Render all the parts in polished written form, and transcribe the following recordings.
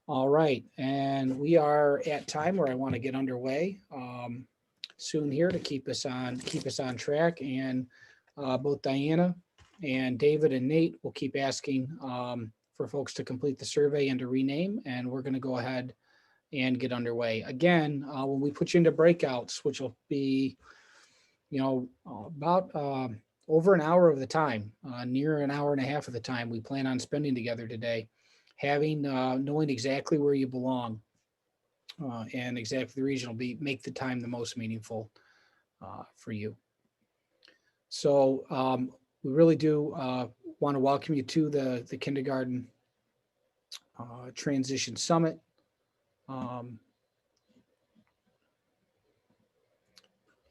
All right, and we are at time where I want to get underway soon here to keep us on track. And both Diana and David and Nate will keep asking for folks to complete the survey and to rename, and we're going to go ahead and get underway. Again, when we put you into breakouts, which will be, about over an hour of the time, near an hour and a half of the time we plan on spending together today, having knowing exactly where you belong and exactly the reason will be make the time the most meaningful for you. So we really do want to welcome you to the Kindergarten Transition Summit. Um,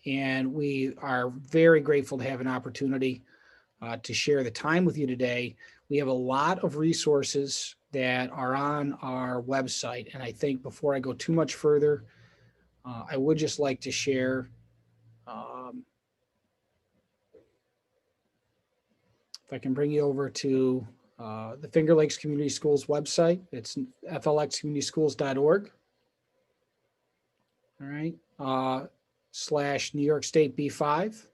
and we are very grateful to have an opportunity to share the time with you today. We have a lot of resources that are on our website. And I think before I go too much further, I would just like to share if I can bring you over to the Finger Lakes Community Schools website. It's flxcommunityschools.org. All right. / New York State B5.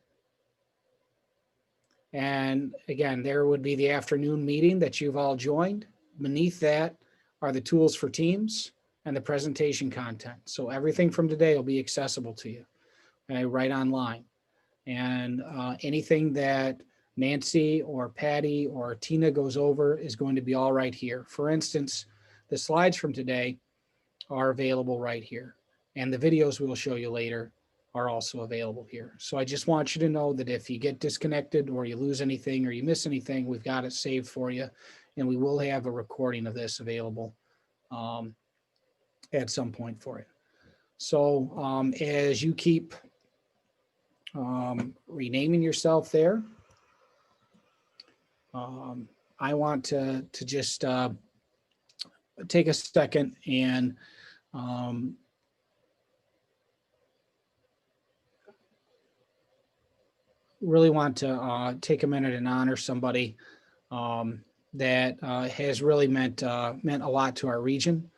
And again, there would be the afternoon meeting that you've all joined. Beneath that are the tools for teams and the presentation content. So everything from today will be accessible to you, okay, right online. And anything that Nancy or Patty or Tina goes over is going to be all right here. For instance, the slides from today are available right here. And the videos we will show you later are also available here. So I just want you to know that if you get disconnected or you lose anything or you miss anything, we've got it saved for you. And we will have a recording of this available at some point for it. So as you keep renaming yourself there, I want to just take a second and really want to take a minute and honor somebody that has really meant a lot to our region.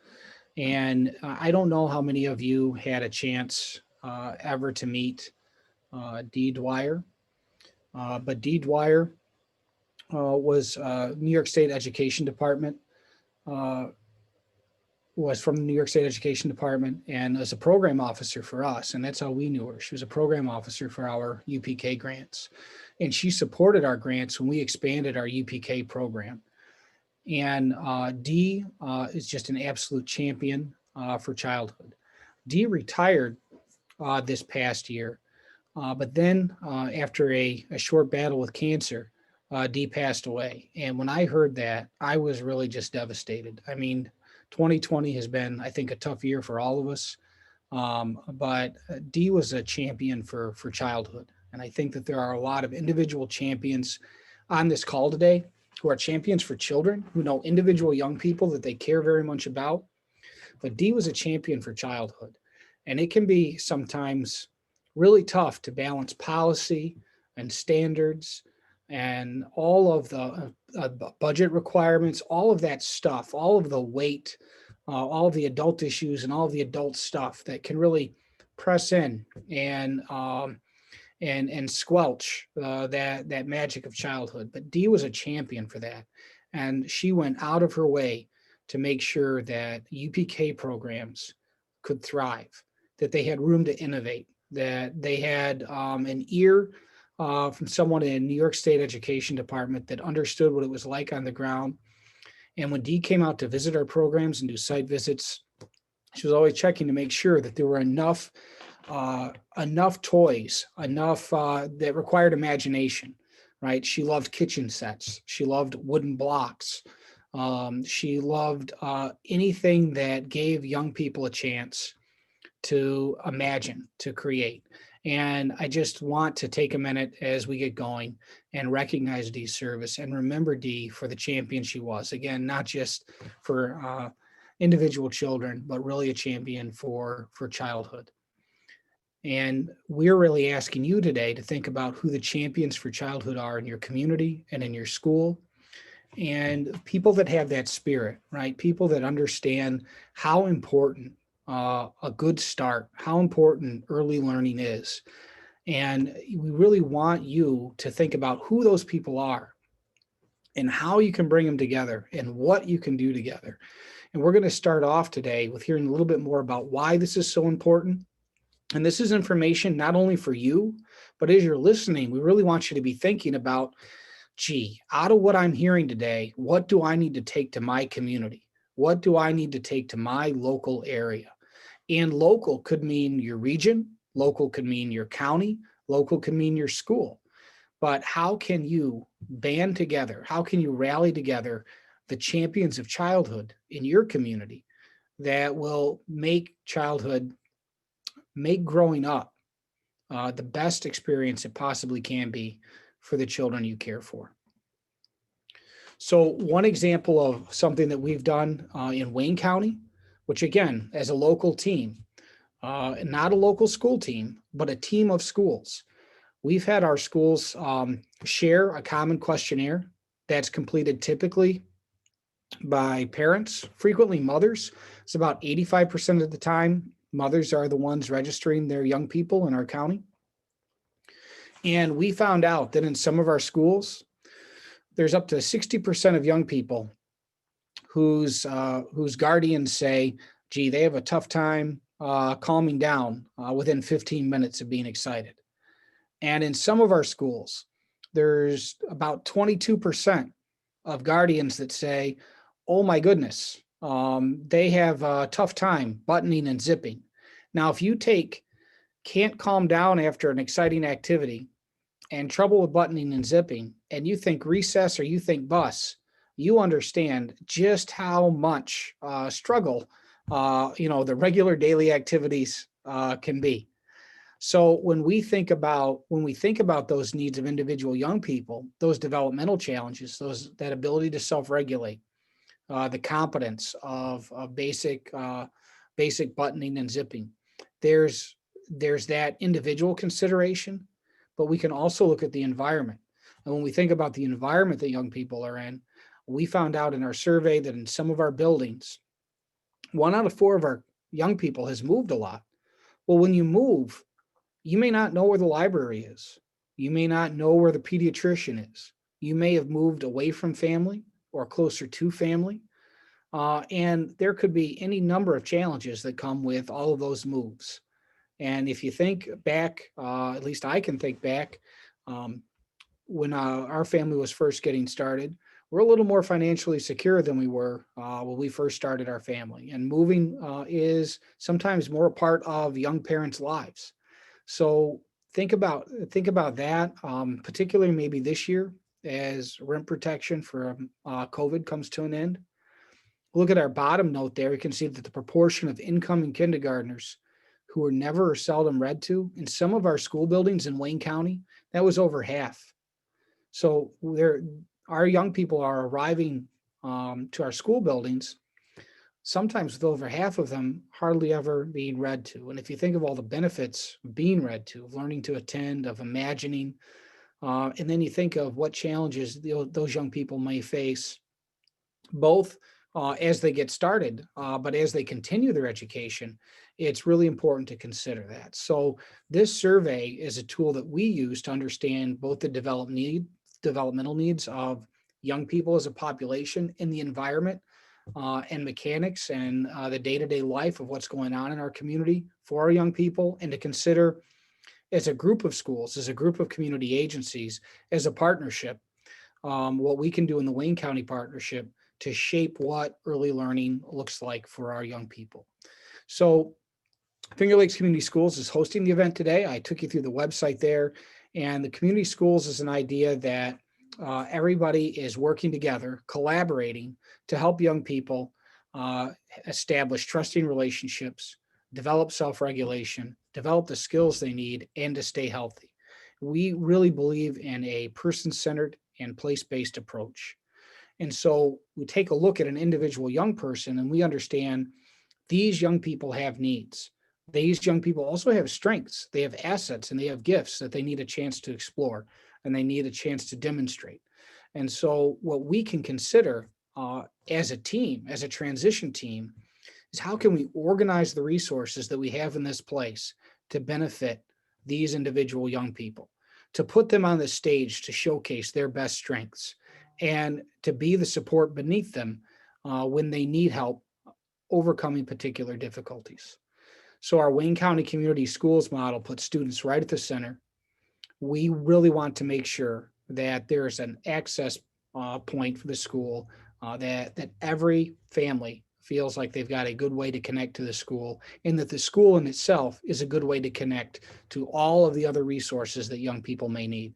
And I don't know how many of you had a chance ever to meet Dee Dwyer, but Dee Dwyer was New York State Education Department, was from the New York State Education Department and as a program officer for us. And that's how we knew her. She was a program officer for our UPK grants. And she supported our grants when we expanded our UPK program. And Dee is just an absolute champion for childhood. Dee retired this past year, but then after a short battle with cancer, Dee passed away. And when I heard that, I was really just devastated. I mean, 2020 has been, I think, a tough year for all of us. But Dee was a champion for childhood. And I think that there are a lot of individual champions on this call today who are champions for children, who know individual young people that they care very much about. But Dee was a champion for childhood. And it can be sometimes really tough to balance policy and standards and all of the budget requirements, all of that stuff, all of the weight, all of the adult issues and all of the adult stuff that can really press in and squelch that magic of childhood. But Dee was a champion for that. And she went out of her way to make sure that UPK programs could thrive, that they had room to innovate, that they had an ear from someone in New York State Education Department that understood what it was like on the ground. And when Dee came out to visit our programs and do site visits, she was always checking to make sure that there were enough toys, enough that required imagination, right? She loved kitchen sets. She loved wooden blocks. She loved anything that gave young people a chance to imagine, to create. And I just want to take a minute as we get going and recognize Dee's service and remember Dee for the champion she was. Again, not just for individual children, but really a champion for childhood. And we're really asking you today to think about who the champions for childhood are in your community and in your school. And people that have that spirit, right? People that understand how important a good start, how important early learning is. And we really want you to think about who those people are and how you can bring them together and what you can do together. And we're going to start off today with hearing a little bit more about why this is so important. And this is information not only for you, but as you're listening, we really want you to be thinking about, gee, out of what I'm hearing today, what do I need to take to my community? What do I need to take to my local area? And local could mean your region, local could mean your county, local could mean your school. But how can you band together? How can you rally together the champions of childhood in your community that will make childhood, make growing up the best experience it possibly can be for the children you care for? So one example of something that we've done in Wayne County, which again, as a local team, not a local school team, but a team of schools, we've had our schools share a common questionnaire that's completed typically by parents, frequently mothers. It's about 85% of the time, mothers are the ones registering their young people in our county. And we found out that in some of our schools, there's up to 60% of young people whose guardians say, gee, they have a tough time calming down within 15 minutes of being excited. And in some of our schools, there's about 22% of guardians that say, oh my goodness, they have a tough time buttoning and zipping. Now, if you take can't calm down after an exciting activity and trouble with buttoning and zipping, and you think recess or you think bus, you understand just how much struggle, the regular daily activities can be. So when we think about those needs of individual young people, those developmental challenges, that ability to self-regulate, the competence of basic buttoning and zipping, there's that individual consideration, but we can also look at the environment. And when we think about the environment that young people are in, we found out in our survey that in some of our buildings, 1 out of 4 of our young people has moved a lot. Well, when you move, you may not know where the library is. You may not know where the pediatrician is. You may have moved away from family or closer to family. And there could be any number of challenges that come with all of those moves. And if you think back, at least I can think back, when our family was first getting started, we're a little more financially secure than we were when we first started our family. And moving is sometimes more a part of young parents' lives. So think about that, particularly maybe this year as rent protection for COVID comes to an end. Look at our bottom note there. You can see that the proportion of incoming kindergartners who were never or seldom read to in some of our school buildings in Wayne County, that was over half. So our young people are arriving to our school buildings, sometimes with over half of them hardly ever being read to. And if you think of all the benefits of being read to, of learning to attend, of imagining, and then you think of what challenges those young people may face, both as they get started, but as they continue their education, it's really important to consider that. So this survey is a tool that we use to understand both the developmental needs of young people as a population in the environment and mechanics and the day-to-day life of what's going on in our community for our young people, and to consider as a group of schools, as a group of community agencies, as a partnership, what we can do in the Wayne County Partnership to shape what early learning looks like for our young people. So Finger Lakes Community Schools is hosting the event today. I took you through the website there, and the community schools is an idea that everybody is working together, collaborating to help young people establish trusting relationships, develop self-regulation, develop the skills they need, and to stay healthy. We really believe in a person-centered and place-based approach. And so we take a look at an individual young person and we understand these young people have needs. These young people also have strengths. They have assets and they have gifts that they need a chance to explore and they need a chance to demonstrate. And so what we can consider as a team, as a transition team, is how can we organize the resources that we have in this place to benefit these individual young people, to put them on the stage to showcase their best strengths, and to be the support beneath them when they need help overcoming particular difficulties. So our Wayne County Community Schools model puts students right at the center. We really want to make sure that there's an access point for the school, that every family feels like they've got a good way to connect to the school, and that the school in itself is a good way to connect to all of the other resources that young people may need.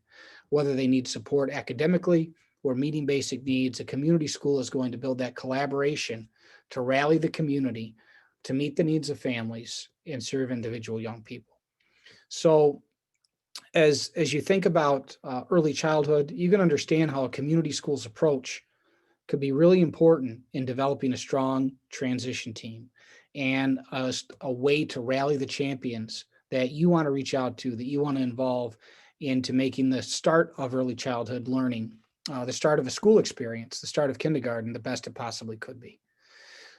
Whether they need support academically or meeting basic needs, a community school is going to build that collaboration to rally the community, to meet the needs of families and serve individual young people. So as you think about early childhood, you can understand how a community school's approach could be really important in developing a strong transition team and a way to rally the champions that you want to reach out to, that you want to involve into making the start of early childhood learning, the start of a school experience, the start of kindergarten, the best it possibly could be.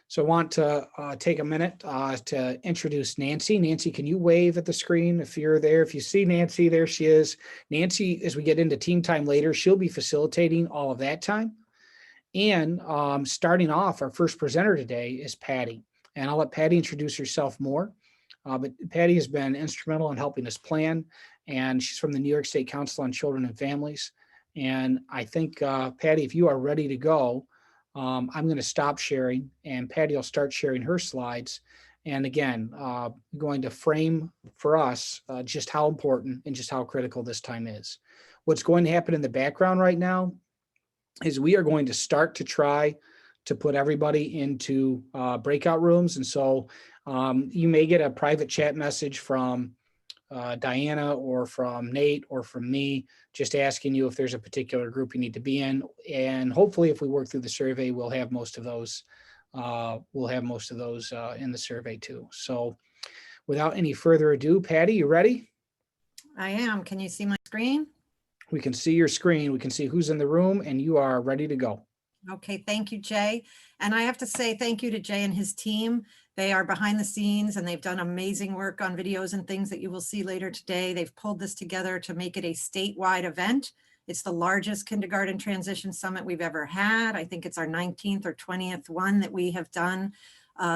So I want to take a minute to introduce Nancy. Nancy, can you wave at the screen if you're there? If you see Nancy, there she is. Nancy, as we get into team time later, she'll be facilitating all of that time. And starting off, our first presenter today is Patty. And I'll let Patty introduce herself more. But Patty has been instrumental in helping us plan. And she's from the New York State Council on Children and Families. And I think, Patty, if you are ready to go, I'm going to stop sharing, and Patty will start sharing her slides. And again, going to frame for us just how important and just how critical this time is. What's going to happen in the background right now is we are going to start to try to put everybody into breakout rooms. And so you may get a private chat message from Diana or from Nate or from me, just asking you if there's a particular group you need to be in. And hopefully if we work through the survey, we'll have most of those in the survey too. So without any further ado, Patty, you ready? I am. Can you see my screen? We can see your screen. We can see who's in the room, and you are ready to go. Okay, thank you, Jay. And I have to say thank you to Jay and his team. They are behind the scenes and they've done amazing work on videos and things that you will see later today. They've pulled this together to make it a statewide event. It's the largest kindergarten transition summit we've ever had. I think it's our 19th or 20th one that we have done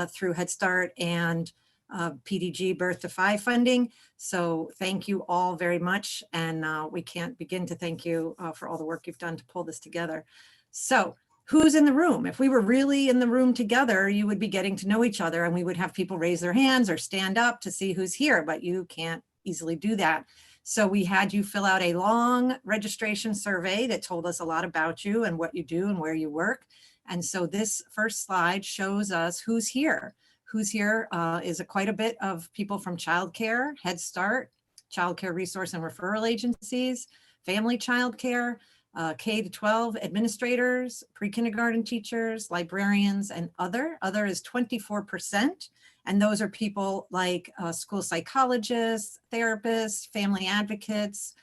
through Head Start and PDG Birth to 5 funding. So thank you all very much. And we can't begin to thank you for all the work you've done to pull this together. So who's in the room? If we were really in the room together, you would be getting to know each other and we would have people raise their hands or stand up to see who's here, but you can't easily do that. So we had you fill out a long registration survey that told us a lot about you and what you do and where you work. And so this first slide shows us who's here. Who's here is quite a bit of people from childcare, Head Start, childcare resource and referral agencies, family childcare, K-12 administrators, pre-kindergarten teachers, librarians, and other. Other is 24%. And those are people like school psychologists, therapists, family advocates,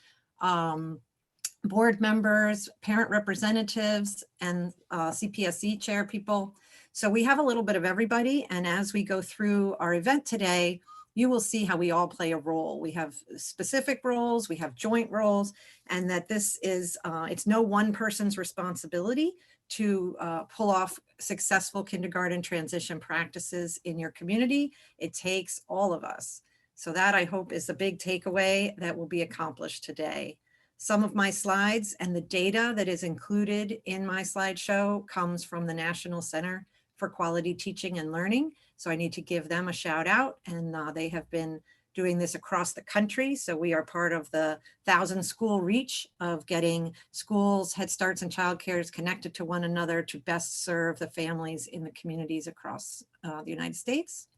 board members, parent representatives, and CPSE chair people. So we have a little bit of everybody. And as we go through our event today, you will see how we all play a role. We have specific roles, we have joint roles, and that this is, it's no one person's responsibility to pull off successful kindergarten transition practices in your community. It takes all of us. So that, I hope, is a big takeaway that will be accomplished today. Some of my slides and the data that is included in my slideshow comes from the National Center for Quality Teaching and Learning. So I need to give them a shout out, and they have been doing this across the country. So we are part of the 1,000 school reach of getting schools, Head Starts, and childcares connected to one another to best serve the families in the communities across the United States.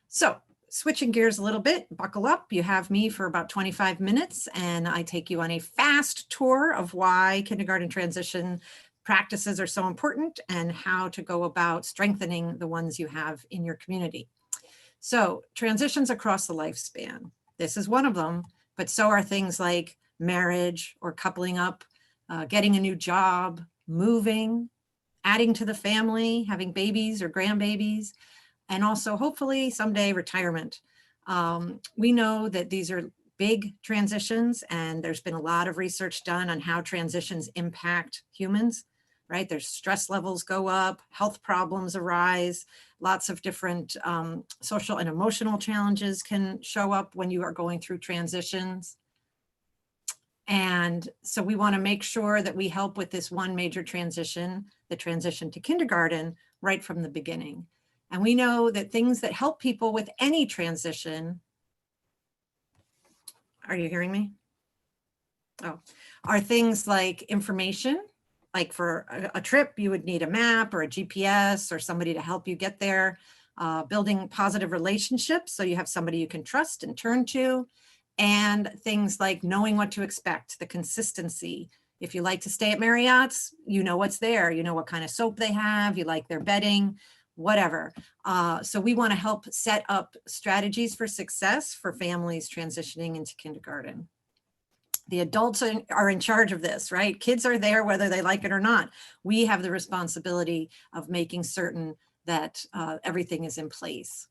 So switching gears a little bit, buckle up. You have me for about 25 minutes, and I take you on a fast tour of why kindergarten transition practices are so important and how to go about strengthening the ones you have in your community. So transitions across the lifespan. This is one of them, but so are things like marriage or coupling up, getting a new job, moving, adding to the family, having babies or grandbabies, and also hopefully someday retirement. We know that these are big transitions, and there's been a lot of research done on how transitions impact humans, right? Their stress levels go up, health problems arise, lots of different social and emotional challenges can show up when you are going through transitions. And so we want to make sure that we help with this one major transition, the transition to kindergarten, right from the beginning. And we know that things that help people with any transition, are you hearing me? Oh, are things like information, like for a trip, you would need a map or a GPS or somebody to help you get there, building positive relationships so you have somebody you can trust and turn to, and things like knowing what to expect, the consistency. If you like to stay at Marriott's, you know what's there, you know what kind of soap they have, you like their bedding, whatever. So we want to help set up strategies for success for families transitioning into kindergarten. The adults are in charge of this, right? Kids are there whether they like it or not. We have the responsibility of making certain that everything is in place.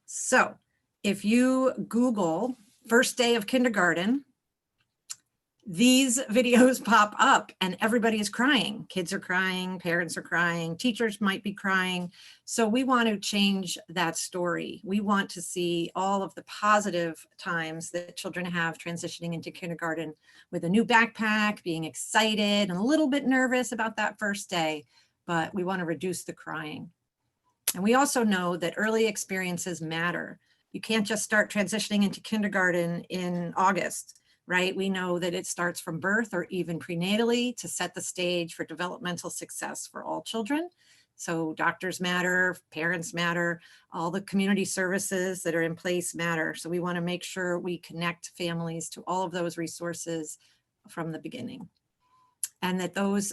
So if you Google first day of kindergarten, these videos pop up and everybody is crying. Kids are crying, parents are crying, teachers might be crying. So we want to change that story. We want to see all of the positive times that children have transitioning into kindergarten with a new backpack, being excited and a little bit nervous about that first day, but we want to reduce the crying. And we also know that early experiences matter. You can't just start transitioning into kindergarten in August, right? We know that it starts from birth or even prenatally to set the stage for developmental success for all children. So doctors matter, parents matter, all the community services that are in place matter. So we want to make sure we connect families to all of those resources from the beginning. And that those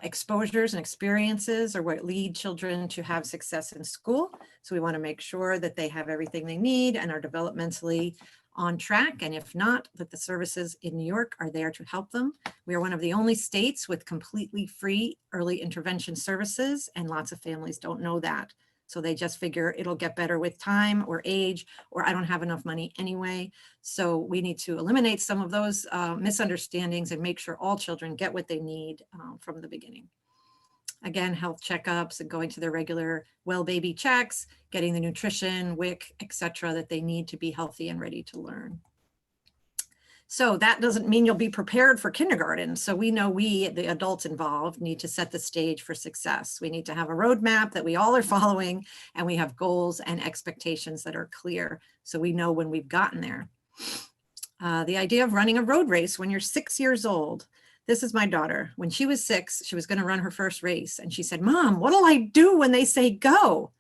exposures and experiences are what lead children to have success in school. So we want to make sure that they have everything they need and are developmentally on track. And if not, that the services in New York are there to help them. We are one of the only states with completely free early intervention services, and lots of families don't know that. So they just figure it'll get better with time or age, or I don't have enough money anyway. So we need to eliminate some of those misunderstandings and make sure all children get what they need from the beginning. Again, health checkups and going to their regular well baby checks, getting the nutrition, WIC, etc., that they need to be healthy and ready to learn. So that doesn't mean you'll be prepared for kindergarten. So we know we, the adults involved, need to set the stage for success. We need to have a roadmap that we all are following, and we have goals and expectations that are clear. So we know when we've gotten there. The idea of running a road race when you're 6 years old. This is my daughter. When she was 6, she was going to run her first race. And she said, "Mom, what'll I do when they say go?"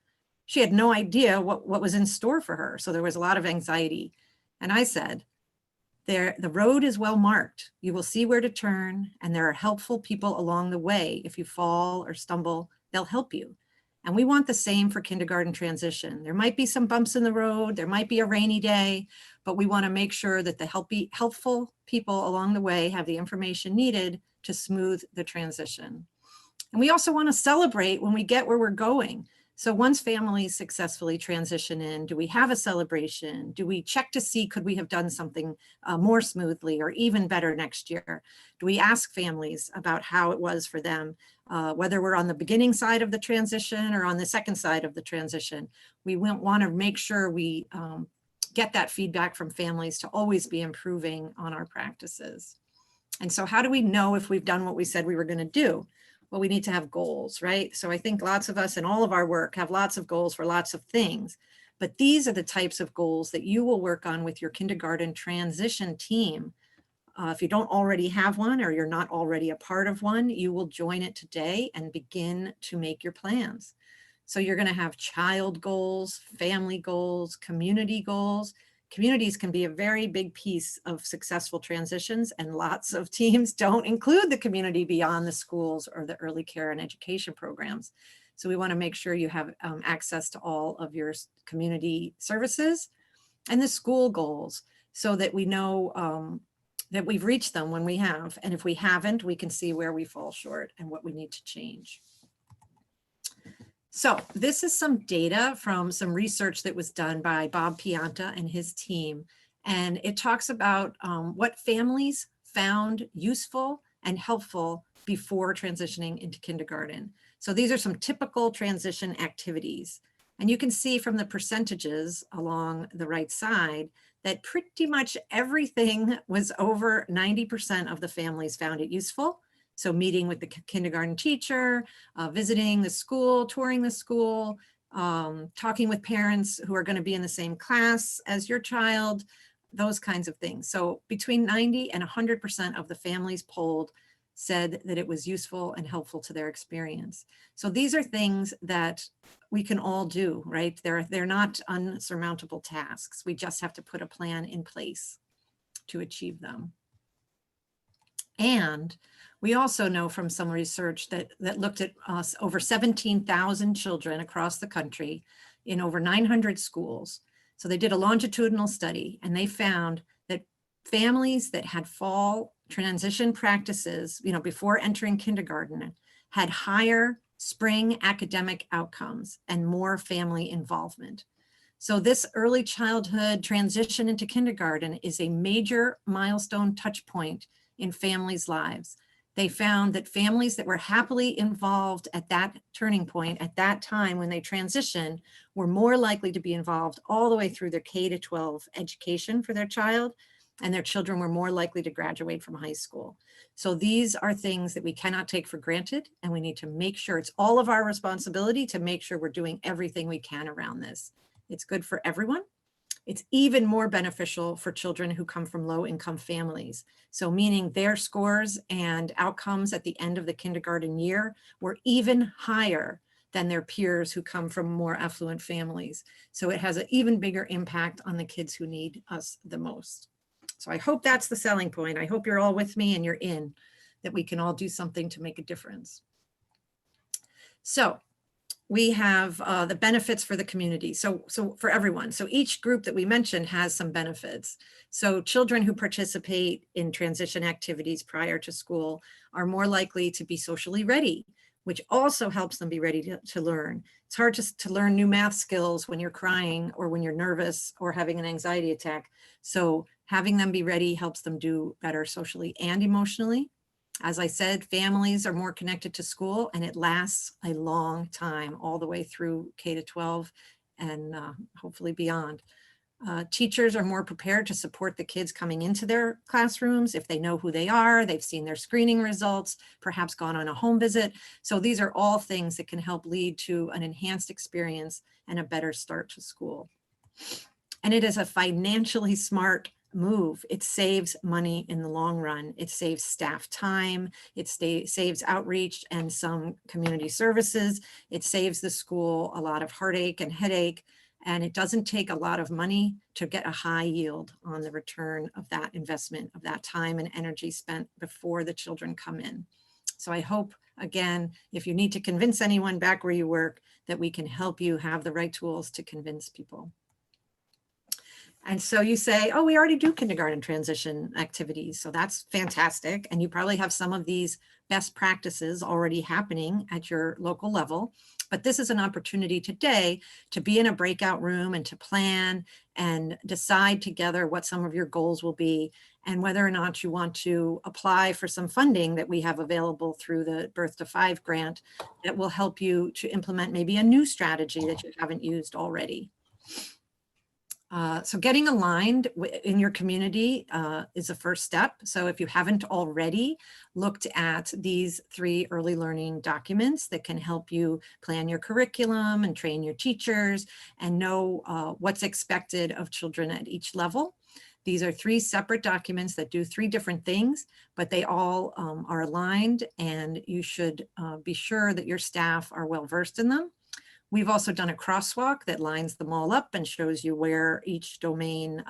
She had no idea what was in store for her. So there was a lot of anxiety. And I said, the road is well marked. You will see where to turn, and there are helpful people along the way. If you fall or stumble, they'll help you. And we want the same for kindergarten transition. There might be some bumps in the road, there might be a rainy day, but we want to make sure that the helpful people along the way have the information needed to smooth the transition. And we also want to celebrate when we get where we're going. So once families successfully transition in, do we have a celebration? Do we check to see, could we have done something more smoothly or even better next year? Do we ask families about how it was for them, whether we're on the beginning side of the transition or on the second side of the transition? We want to make sure we get that feedback from families to always be improving on our practices. And so how do we know if we've done what we said we were going to do? Well, we need to have goals, right? So I think lots of us in all of our work have lots of goals for lots of things, but these are the types of goals that you will work on with your kindergarten transition team. If you don't already have one, or you're not already a part of one, you will join it today and begin to make your plans. So you're going to have child goals, family goals, community goals. Communities can be a very big piece of successful transitions, and lots of teams don't include the community beyond the schools or the early care and education programs. So we want to make sure you have access to all of your community services and the school goals, so that we know that we've reached them when we have. And if we haven't, we can see where we fall short and what we need to change. So this is some data from some research that was done by Bob Pianta and his team. And it talks about what families found useful and helpful before transitioning into kindergarten. So these are some typical transition activities. And you can see from the percentages along the right side that pretty much everything was over 90% of the families found it useful. So meeting with the kindergarten teacher, visiting the school, touring the school, talking with parents who are going to be in the same class as your child, those kinds of things. So between 90 and 100% of the families polled said that it was useful and helpful to their experience. So these are things that we can all do, right? They're not unsurmountable tasks. We just have to put a plan in place to achieve them. And we also know from some research that looked at over 17,000 children across the country in over 900 schools. So they did a longitudinal study, and they found that families that had fall transition practices, before entering kindergarten, had higher spring academic outcomes and more family involvement. So this early childhood transition into kindergarten is a major milestone touch point in families' lives. They found that families that were happily involved at that turning point, at that time when they transitioned, were more likely to be involved all the way through their K-12 education for their child, and their children were more likely to graduate from high school. So these are things that we cannot take for granted, and we need to make sure it's all of our responsibility to make sure we're doing everything we can around this. It's good for everyone. It's even more beneficial for children who come from low-income families. So meaning their scores and outcomes at the end of the kindergarten year were even higher than their peers who come from more affluent families. So it has an even bigger impact on the kids who need us the most. So I hope that's the selling point. I hope you're all with me and you're in, that we can all do something to make a difference. So we have the benefits for the community. So for everyone. So each group that we mentioned has some benefits. So children who participate in transition activities prior to school are more likely to be socially ready, which also helps them be ready to learn. It's hard to learn new math skills when you're crying or when you're nervous or having an anxiety attack. So having them be ready helps them do better socially and emotionally. As I said, families are more connected to school, and it lasts a long time, all the way through K-12 and hopefully beyond. Teachers are more prepared to support the kids coming into their classrooms if they know who they are, they've seen their screening results, perhaps gone on a home visit. So these are all things that can help lead to an enhanced experience and a better start to school. And it is a financially smart move. It saves money in the long run. It saves staff time. It saves outreach and some community services. It saves the school a lot of heartache and headache. And it doesn't take a lot of money to get a high yield on the return of that investment, of that time and energy spent before the children come in. So I hope, again, if you need to convince anyone back where you work, that we can help you have the right tools to convince people. And so you say, oh, we already do kindergarten transition activities. So that's fantastic. And you probably have some of these best practices already happening at your local level. But this is an opportunity today to be in a breakout room and to plan and decide together what some of your goals will be and whether or not you want to apply for some funding that we have available through the Birth to 5 grant that will help you to implement maybe a new strategy that you haven't used already. So getting aligned in your community is a first step. So if you haven't already looked at these 3 early learning documents that can help you plan your curriculum and train your teachers and know what's expected of children at each level. These are 3 separate documents that do 3 different things, but they all are aligned, and you should be sure that your staff are well versed in them. We've also done a crosswalk that lines them all up and shows you where each domain,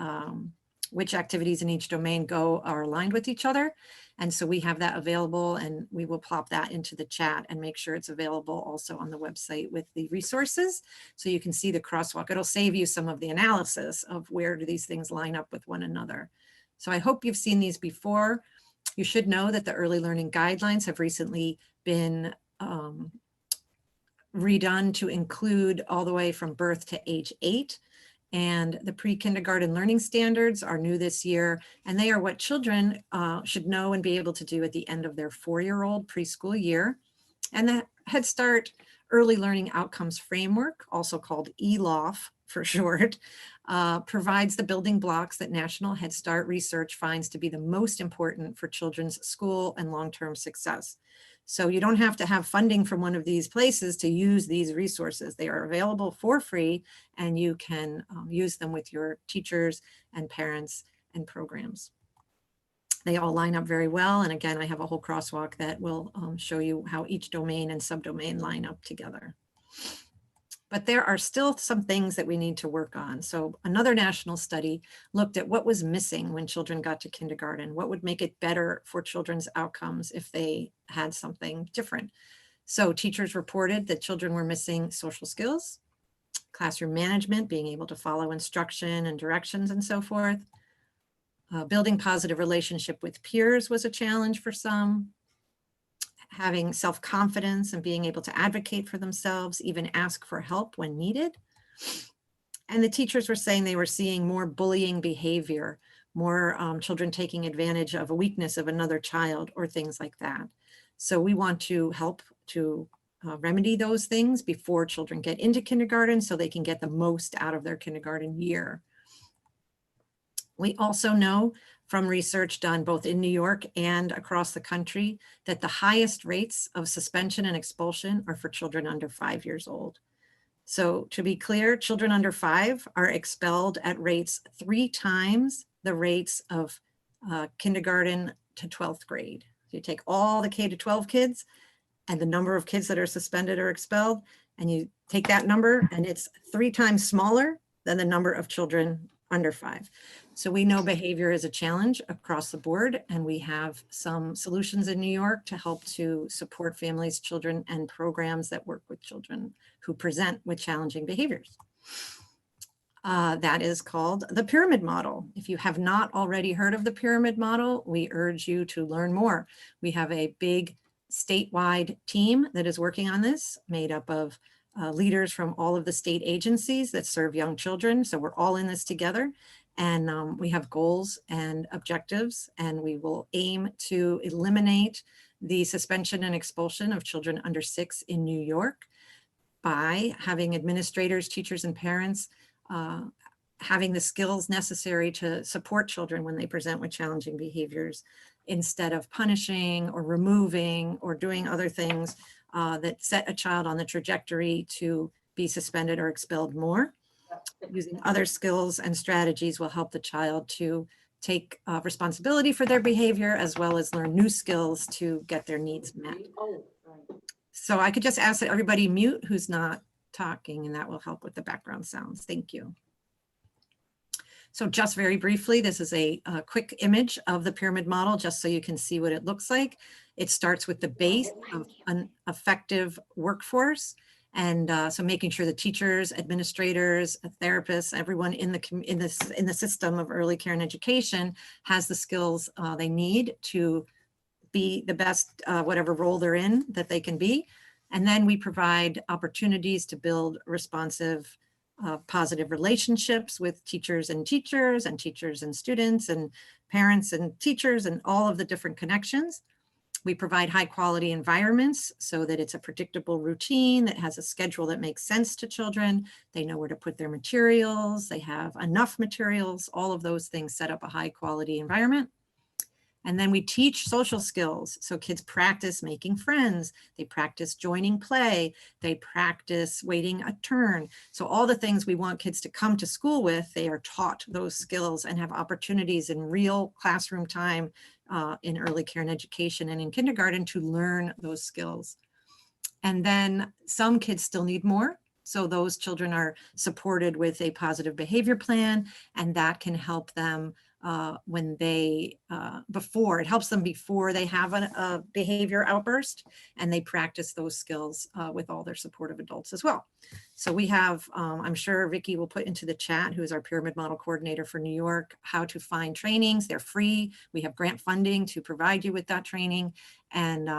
which activities in each domain are aligned with each other. And so we have that available, and we will plop that into the chat and make sure it's available also on the website with the resources. So you can see the crosswalk. It'll save you some of the analysis of where do these things line up with one another. So I hope you've seen these before. You should know that the early learning guidelines have recently been redone to include all the way from birth to age 8. And the pre-kindergarten learning standards are new this year, and they are what children should know and be able to do at the end of their 4-year-old preschool year. And the Head Start Early Learning Outcomes Framework, also called ELOF for short, provides the building blocks that National Head Start research finds to be the most important for children's school and long-term success. So you don't have to have funding from one of these places to use these resources. They are available for free, and you can use them with your teachers and parents and programs. They all line up very well. And again, I have a whole crosswalk that will show you how each domain and subdomain line up together. But there are still some things that we need to work on. So another national study looked at what was missing when children got to kindergarten, what would make it better for children's outcomes if they had something different. So teachers reported that children were missing social skills, classroom management, being able to follow instruction and directions and so forth. Building positive relationship with peers was a challenge for some. Having self-confidence and being able to advocate for themselves, even ask for help when needed. And the teachers were saying they were seeing more bullying behavior, more children taking advantage of a weakness of another child or things like that. So we want to help to remedy those things before children get into kindergarten so they can get the most out of their kindergarten year. We also know from research done both in New York and across the country that the highest rates of suspension and expulsion are for children under 5 years old. So to be clear, children under 5 are expelled at rates 3 times the rates of kindergarten to 12th grade. So you take all the K to 12 kids and the number of kids that are suspended or expelled, and you take that number and it's 3 times smaller than the number of children under 5. So we know behavior is a challenge across the board, and we have some solutions in New York to help to support families, children, and programs that work with children who present with challenging behaviors. That is called the pyramid model. If you have not already heard of the pyramid model, we urge you to learn more. We have a big statewide team that is working on this, made up of leaders from all of the state agencies that serve young children. So we're all in this together, and we have goals and objectives, and we will aim to eliminate the suspension and expulsion of children under 6 in New York by having administrators, teachers, and parents having the skills necessary to support children when they present with challenging behaviors, instead of punishing or removing or doing other things that set a child on the trajectory to be suspended or expelled more. Using other skills and strategies will help the child to take responsibility for their behavior, as well as learn new skills to get their needs met. So I could just ask that everybody mute who's not talking, and that will help with the background sounds. Thank you. So just very briefly, this is a quick image of the pyramid model, just so you can see what it looks like. It starts with the base of an effective workforce. And so making sure the teachers, administrators, therapists, everyone in the system of early care and education has the skills they need to be the best, whatever role they're in, that they can be. And then we provide opportunities to build responsive, positive relationships with teachers and teachers and students and parents and teachers and all of the different connections. We provide high quality environments so that it's a predictable routine that has a schedule that makes sense to children. They know where to put their materials. They have enough materials. All of those things set up a high quality environment. And then we teach social skills. So kids practice making friends. They practice joining play. They practice waiting a turn. So all the things we want kids to come to school with, they are taught those skills and have opportunities in real classroom time in early care and education and in kindergarten to learn those skills. And then some kids still need more. So those children are supported with a positive behavior plan, and that can help them when they, it helps them before they have a behavior outburst, and they practice those skills with all their supportive adults as well. So we have, I'm sure Vicki will put into the chat, who is our pyramid model coordinator for New York, how to find trainings. They're free. We have grant funding to provide you with that training. And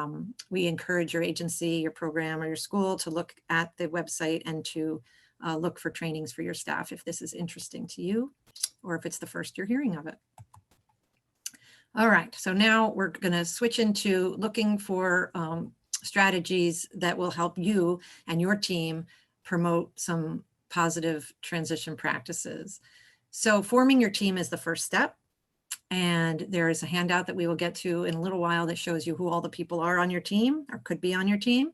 we encourage your agency, your program, or your school to look at the website and to look for trainings for your staff if this is interesting to you, or if it's the first you're hearing of it. All right, so now we're going to switch into looking for strategies that will help you and your team promote some positive transition practices. So forming your team is the first step. And there is a handout that we will get to in a little while that shows you who all the people are on your team or could be on your team.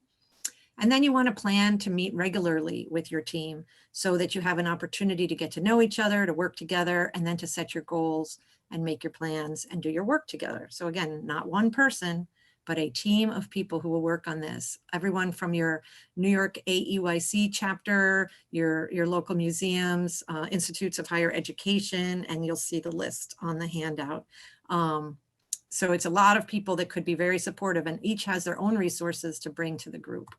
And then you want to plan to meet regularly with your team so that you have an opportunity to get to know each other, to work together, and then to set your goals and make your plans and do your work together. So again, not one person, but a team of people who will work on this. Everyone from your New York AEYC chapter, your local museums, institutes of higher education, and you'll see the list on the handout. So it's a lot of people that could be very supportive, and each has their own resources to bring to the group.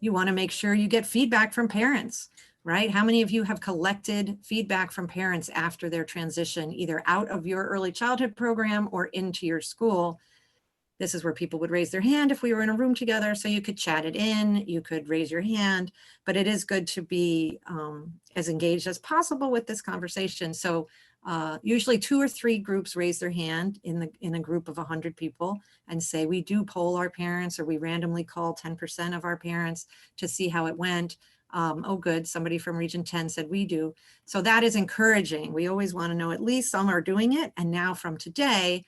You want to make sure you get feedback from parents, right? How many of you have collected feedback from parents after their transition, either out of your early childhood program or into your school? This is where people would raise their hand if we were in a room together, so you could chat it in, you could raise your hand, but it is good to be as engaged as possible with this conversation. So usually 2 or 3 groups raise their hand in a group of 100 people and say, we do poll our parents, or we randomly call 10% of our parents to see how it went. Oh, good. Somebody from Region 10 said we do. So that is encouraging. We always want to know at least some are doing it. And now from today,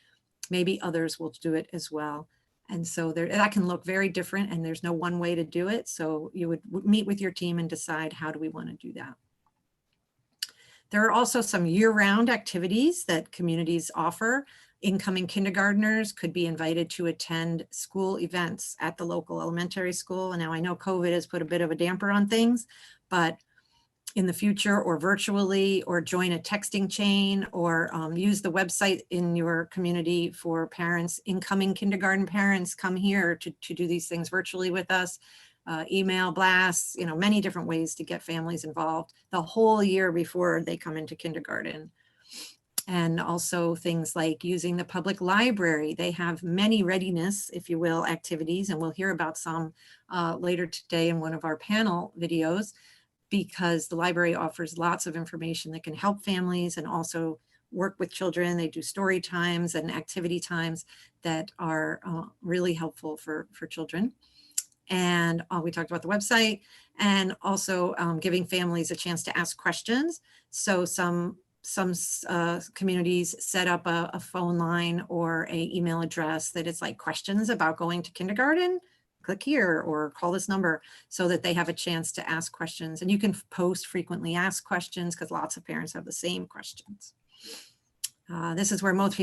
maybe others will do it as well. And so that can look very different, and there's no one way to do it. So you would meet with your team and decide, how do we want to do that? There are also some year-round activities that communities offer. Incoming kindergartners could be invited to attend school events at the local elementary school. And now I know COVID has put a bit of a damper on things, but in the future, or virtually, or join a texting chain, or use the website in your community for parents, incoming kindergarten parents, come here to do these things virtually with us. Email blasts, many different ways to get families involved the whole year before they come into kindergarten. And also things like using the public library. They have many readiness, if you will, activities, and we'll hear about some later today in one of our panel videos, because the library offers lots of information that can help families and also work with children. They do story times and activity times that are really helpful for children. And we talked about the website, and also giving families a chance to ask questions. So some communities set up a phone line or an email address that it's like questions about going to kindergarten, click here or call this number, so that they have a chance to ask questions. And you can post frequently asked questions, because lots of parents have the same questions. This is where most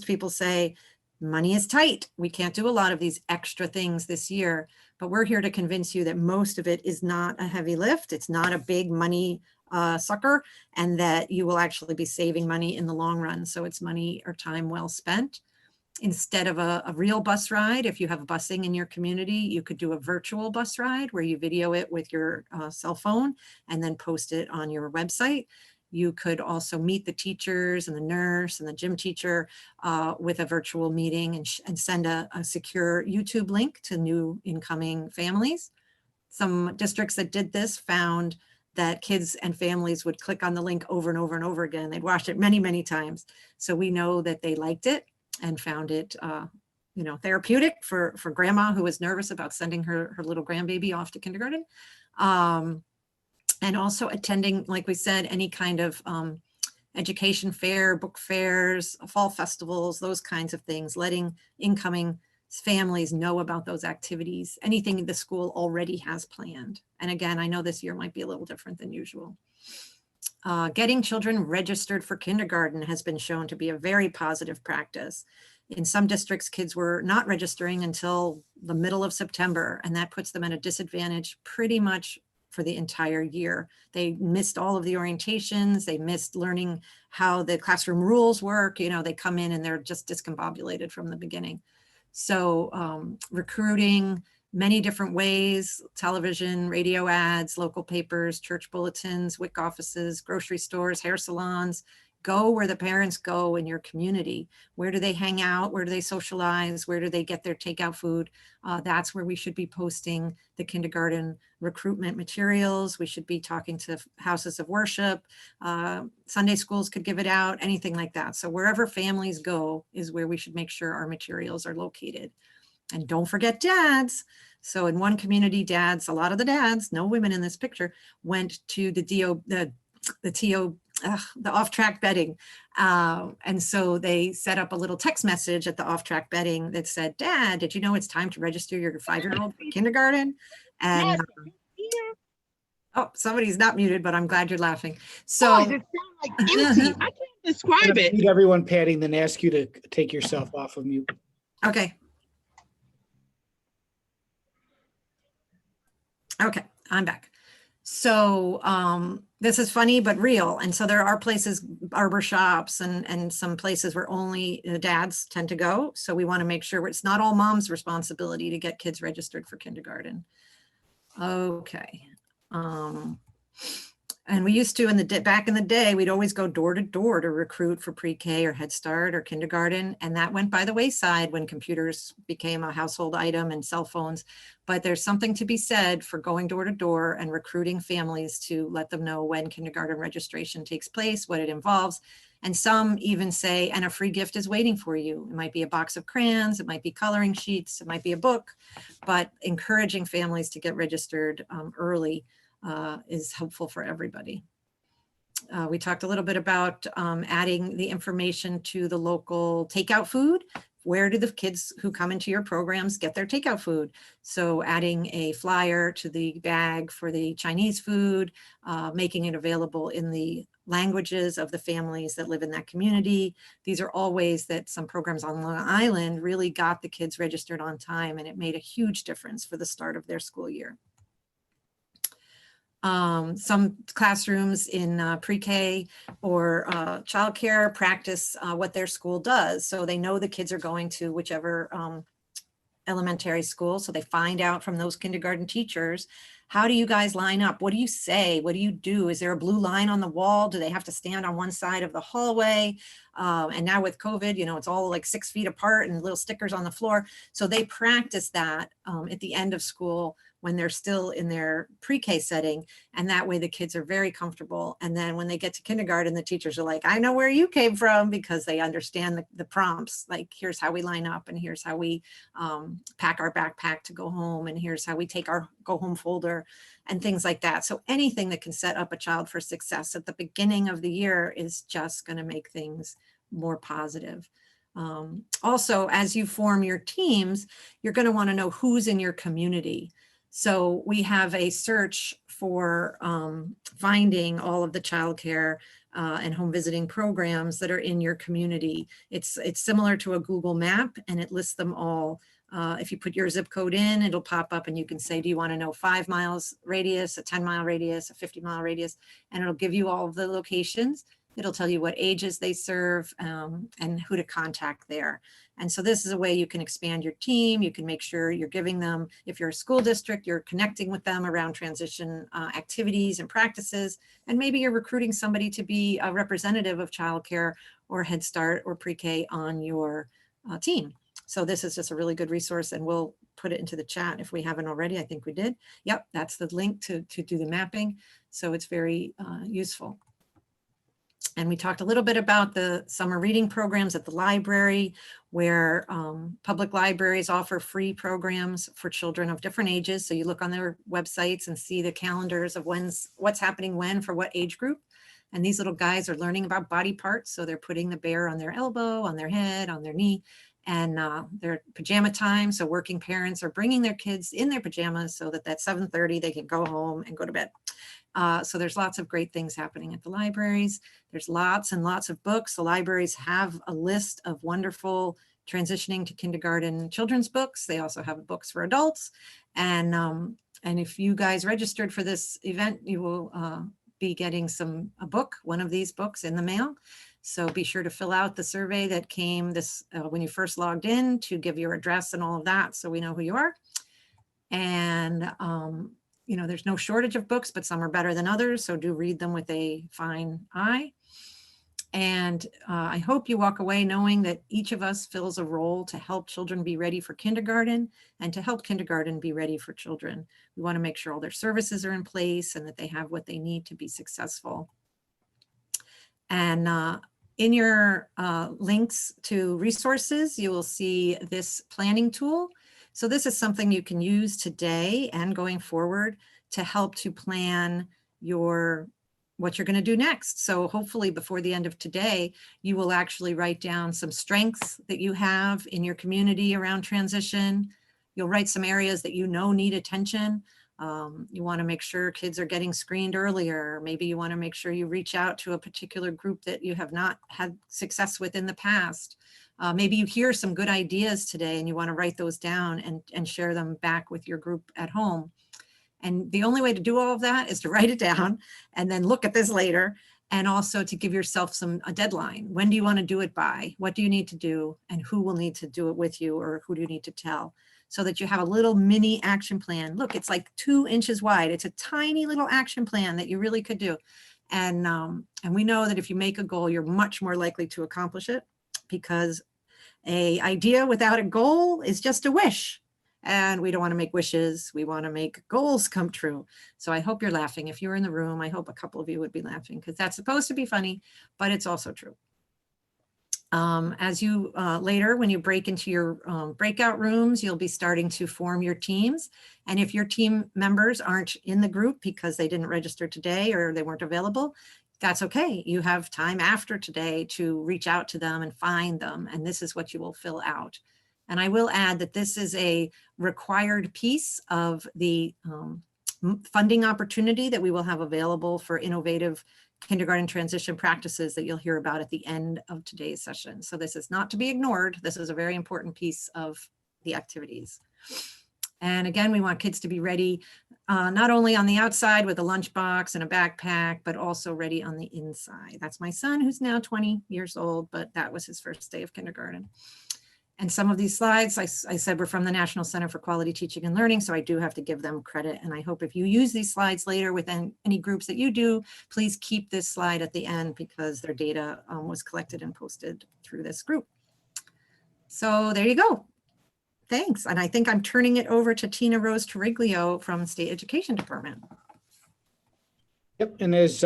people say, money is tight. We can't do a lot of these extra things this year, but we're here to convince you that most of it is not a heavy lift. It's not a big money sucker, and that you will actually be saving money in the long run. So it's money or time well spent. Instead of a real bus ride, if you have busing in your community, you could do a virtual bus ride where you video it with your cell phone and then post it on your website. You could also meet the teachers and the nurse and the gym teacher with a virtual meeting, and send a secure YouTube link to new incoming families. Some districts that did this found that kids and families would click on the link over and over and over again. They'd watch it many, many times. So we know that they liked it and found it therapeutic for grandma who was nervous about sending her little grandbaby off to kindergarten. And also attending, like we said, any kind of education fair, book fairs, fall festivals, those kinds of things, letting incoming families know about those activities, anything the school already has planned. And again, I know this year might be a little different than usual. Getting children registered for kindergarten has been shown to be a very positive practice. In some districts, kids were not registering until the middle of September, and that puts them at a disadvantage pretty much for the entire year. They missed all of the orientations. They missed learning how the classroom rules work. You know, they come in and they're just discombobulated from the beginning. So recruiting, many different ways: television, radio ads, local papers, church bulletins, WIC offices, grocery stores, hair salons. Go where the parents go in your community. Where do they hang out? Where do they socialize? Where do they get their takeout food? That's where we should be posting the kindergarten recruitment materials. We should be talking to houses of worship. Sunday schools could give it out, anything like that. So wherever families go is where we should make sure our materials are located. And don't forget dads. So in one community, dads, a lot of the dads, no women in this picture, went to the off-track betting. And so they set up a little text message at the off-track betting that said, "Dad, did you know it's time to register your 5-year-old for kindergarten?" And oh, somebody's not muted, but I'm glad you're laughing. So it sounds like empty. I can't describe it. Mute everyone, Patty, then ask you to take yourself off of mute. okay. Okay, I'm back. So this is funny but real. And so there are places, barber shops and some places where only the dads tend to go. So we want to make sure it's not all mom's responsibility to get kids registered for kindergarten. Okay. And we used to, back in the day, we'd always go door to door to recruit for pre-K or Head Start or kindergarten. And that went by the wayside when computers became a household item and cell phones. But there's something to be said for going door to door and recruiting families to let them know when kindergarten registration takes place, what it involves. And some even say, and a free gift is waiting for you. It might be a box of crayons, it might be coloring sheets, it might be a book, but encouraging families to get registered early is helpful for everybody. We talked a little bit about adding the information to the local takeout food. Where do the kids who come into your programs get their takeout food? So adding a flyer to the bag for the Chinese food, making it available in the languages of the families that live in that community. These are all ways that some programs on Long Island really got the kids registered on time, and it made a huge difference for the start of their school year. Some classrooms in pre-K or childcare practice what their school does. So they know the kids are going to whichever elementary school. So they find out from those kindergarten teachers, how do you guys line up? What do you say? What do you do? Is there a blue line on the wall? Do they have to stand on one side of the hallway? And now with COVID, you know, it's all like 6 feet apart and little stickers on the floor. So they practice that at the end of school when they're still in their pre-K setting. And that way the kids are very comfortable. And then when they get to kindergarten, the teachers are like, I know where you came from, because they understand the prompts. Like, here's how we line up, and here's how we pack our backpack to go home, and here's how we take our go home folder and things like that. So anything that can set up a child for success at the beginning of the year is just going to make things more positive. Also, as you form your teams, you're going to want to know who's in your community. So we have a search for finding all of the childcare and home visiting programs that are in your community. It's similar to a Google map, and it lists them all. If you put your zip code in, it'll pop up and you can say, do you want to know 5 miles radius, a 10-mile radius, a 50-mile radius? And it'll give you all of the locations. It'll tell you what ages they serve and who to contact there. And so this is a way you can expand your team. You can make sure you're giving them, if you're a school district, you're connecting with them around transition activities and practices. And maybe you're recruiting somebody to be a representative of childcare or Head Start or pre-K on your team. So this is just a really good resource, and we'll put it into the chat if we haven't already. I think we did. Yep, that's the link to do the mapping. So it's very useful. And we talked a little bit about the summer reading programs at the library, where public libraries offer free programs for children of different ages. So you look on their websites and see the calendars of what's happening when for what age group. And these little guys are learning about body parts. So they're putting the bear on their elbow, on their head, on their knee, and their pajama time. So working parents are bringing their kids in their pajamas so that at 7:30 they can go home and go to bed. So there's lots of great things happening at the libraries. There's lots and lots of books. The libraries have a list of wonderful transitioning to kindergarten children's books. They also have books for adults. And And if you guys registered for this event, you will be getting a book, one of these books in the mail. So be sure to fill out the survey that came when you first logged in, to give your address and all of that, so we know who you are. And you know, there's no shortage of books, but some are better than others, so do read them with a fine eye. And I hope you walk away knowing that each of us fills a role to help children be ready for kindergarten and to help kindergarten be ready for children. We want to make sure all their services are in place and that they have what they need to be successful. And in your links to resources, you will see this planning tool. So this is something you can use today and going forward to help to plan what you're going to do next. So hopefully before the end of today, you will actually write down some strengths that you have in your community around transition. You'll write some areas that you know need attention. You want to make sure kids are getting screened earlier. Maybe you want to make sure you reach out to a particular group that you have not had success with in the past. Maybe you hear some good ideas today and you want to write those down and share them back with your group at home. And the only way to do all of that is to write it down and then look at this later, and also to give yourself a deadline. When do you want to do it by? What do you need to do? And who will need to do it with you, or who do you need to tell? So that you have a little mini action plan. Look, it's like 2 inches wide. It's a tiny little action plan that you really could do. And we know that if you make a goal, you're much more likely to accomplish it, because an idea without a goal is just a wish. And we don't want to make wishes. We want to make goals come true. So I hope you're laughing. If you're in the room, I hope a couple of you would be laughing, because that's supposed to be funny, but it's also true. As you later, when you break into your breakout rooms, you'll be starting to form your teams. And if your team members aren't in the group because they didn't register today or they weren't available, that's okay. You have time after today to reach out to them and find them. And this is what you will fill out. And I will add that this is a required piece of the funding opportunity that we will have available for innovative kindergarten transition practices that you'll hear about at the end of today's session. So this is not to be ignored. This is a very important piece of the activities. And again, we want kids to be ready, not only on the outside with a lunchbox and a backpack, but also ready on the inside. That's my son, who's now 20 years old, but that was his first day of kindergarten. And some of these slides, I said, were from the National Center for Quality Teaching and Learning, so I do have to give them credit. And I hope if you use these slides later with any groups that you do, please keep this slide at the end, because their data was collected and posted through this group. So there you go. Thanks. And I think I'm turning it over to Tina Rose Terriglio from State Education Department. Yep, and as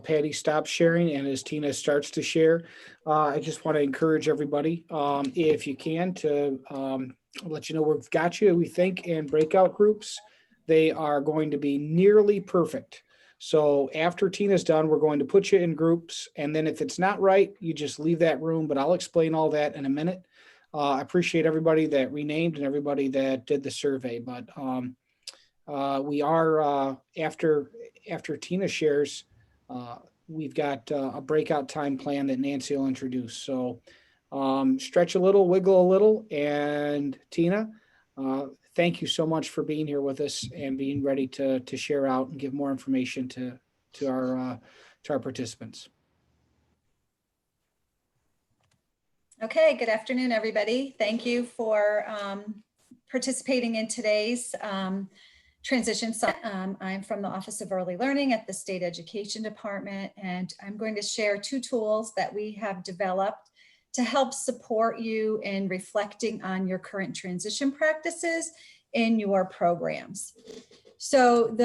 Patty stops sharing and as Tina starts to share, I just want to encourage everybody, if you can, to let you know we've got you, we think, in breakout groups. They are going to be nearly perfect. So after Tina's done, we're going to put you in groups, and then if it's not right, you just leave that room, but I'll explain all that in a minute. I appreciate everybody that renamed and everybody that did the survey, but we are, after Tina shares, we've got a breakout time plan that Nancy will introduce. So stretch a little, wiggle a little, and Tina, thank you so much for being here with us and being ready to share out and give more information to our participants. Okay, good afternoon, everybody. Thank you for participating in today's transition. I'm from the Office of Early Learning at the State Education Department, and I'm going to share 2 tools that we have developed to help support you in reflecting on your current transition practices in your programs. So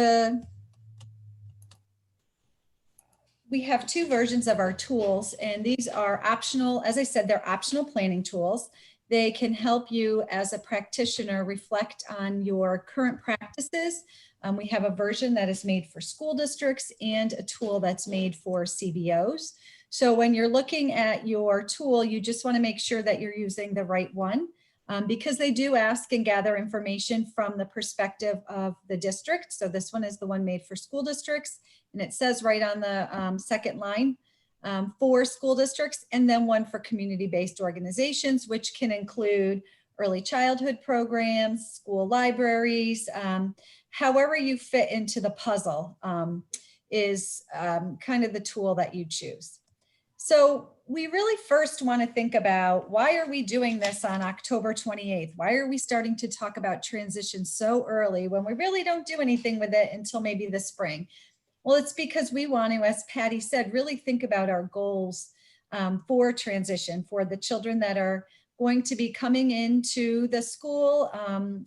we have 2 versions of our tools, and these are optional. As I said, they're optional planning tools. They can help you as a practitioner reflect on your current practices. We have a version that is made for school districts and a tool that's made for CBOs. So when you're looking at your tool, you just want to make sure that you're using the right one, because they do ask and gather information from the perspective of the district. So this one is the one made for school districts, and it says right on the second line, for school districts, and then one for community-based organizations, which can include early childhood programs, school libraries, however you fit into the puzzle is kind of the tool that you choose. So we really first want to think about, why are we doing this on October 28th? Why are we starting to talk about transition so early when we really don't do anything with it until maybe the spring? Well, it's because we want to, as Patty said, really think about our goals for transition for the children that are going to be coming into the school,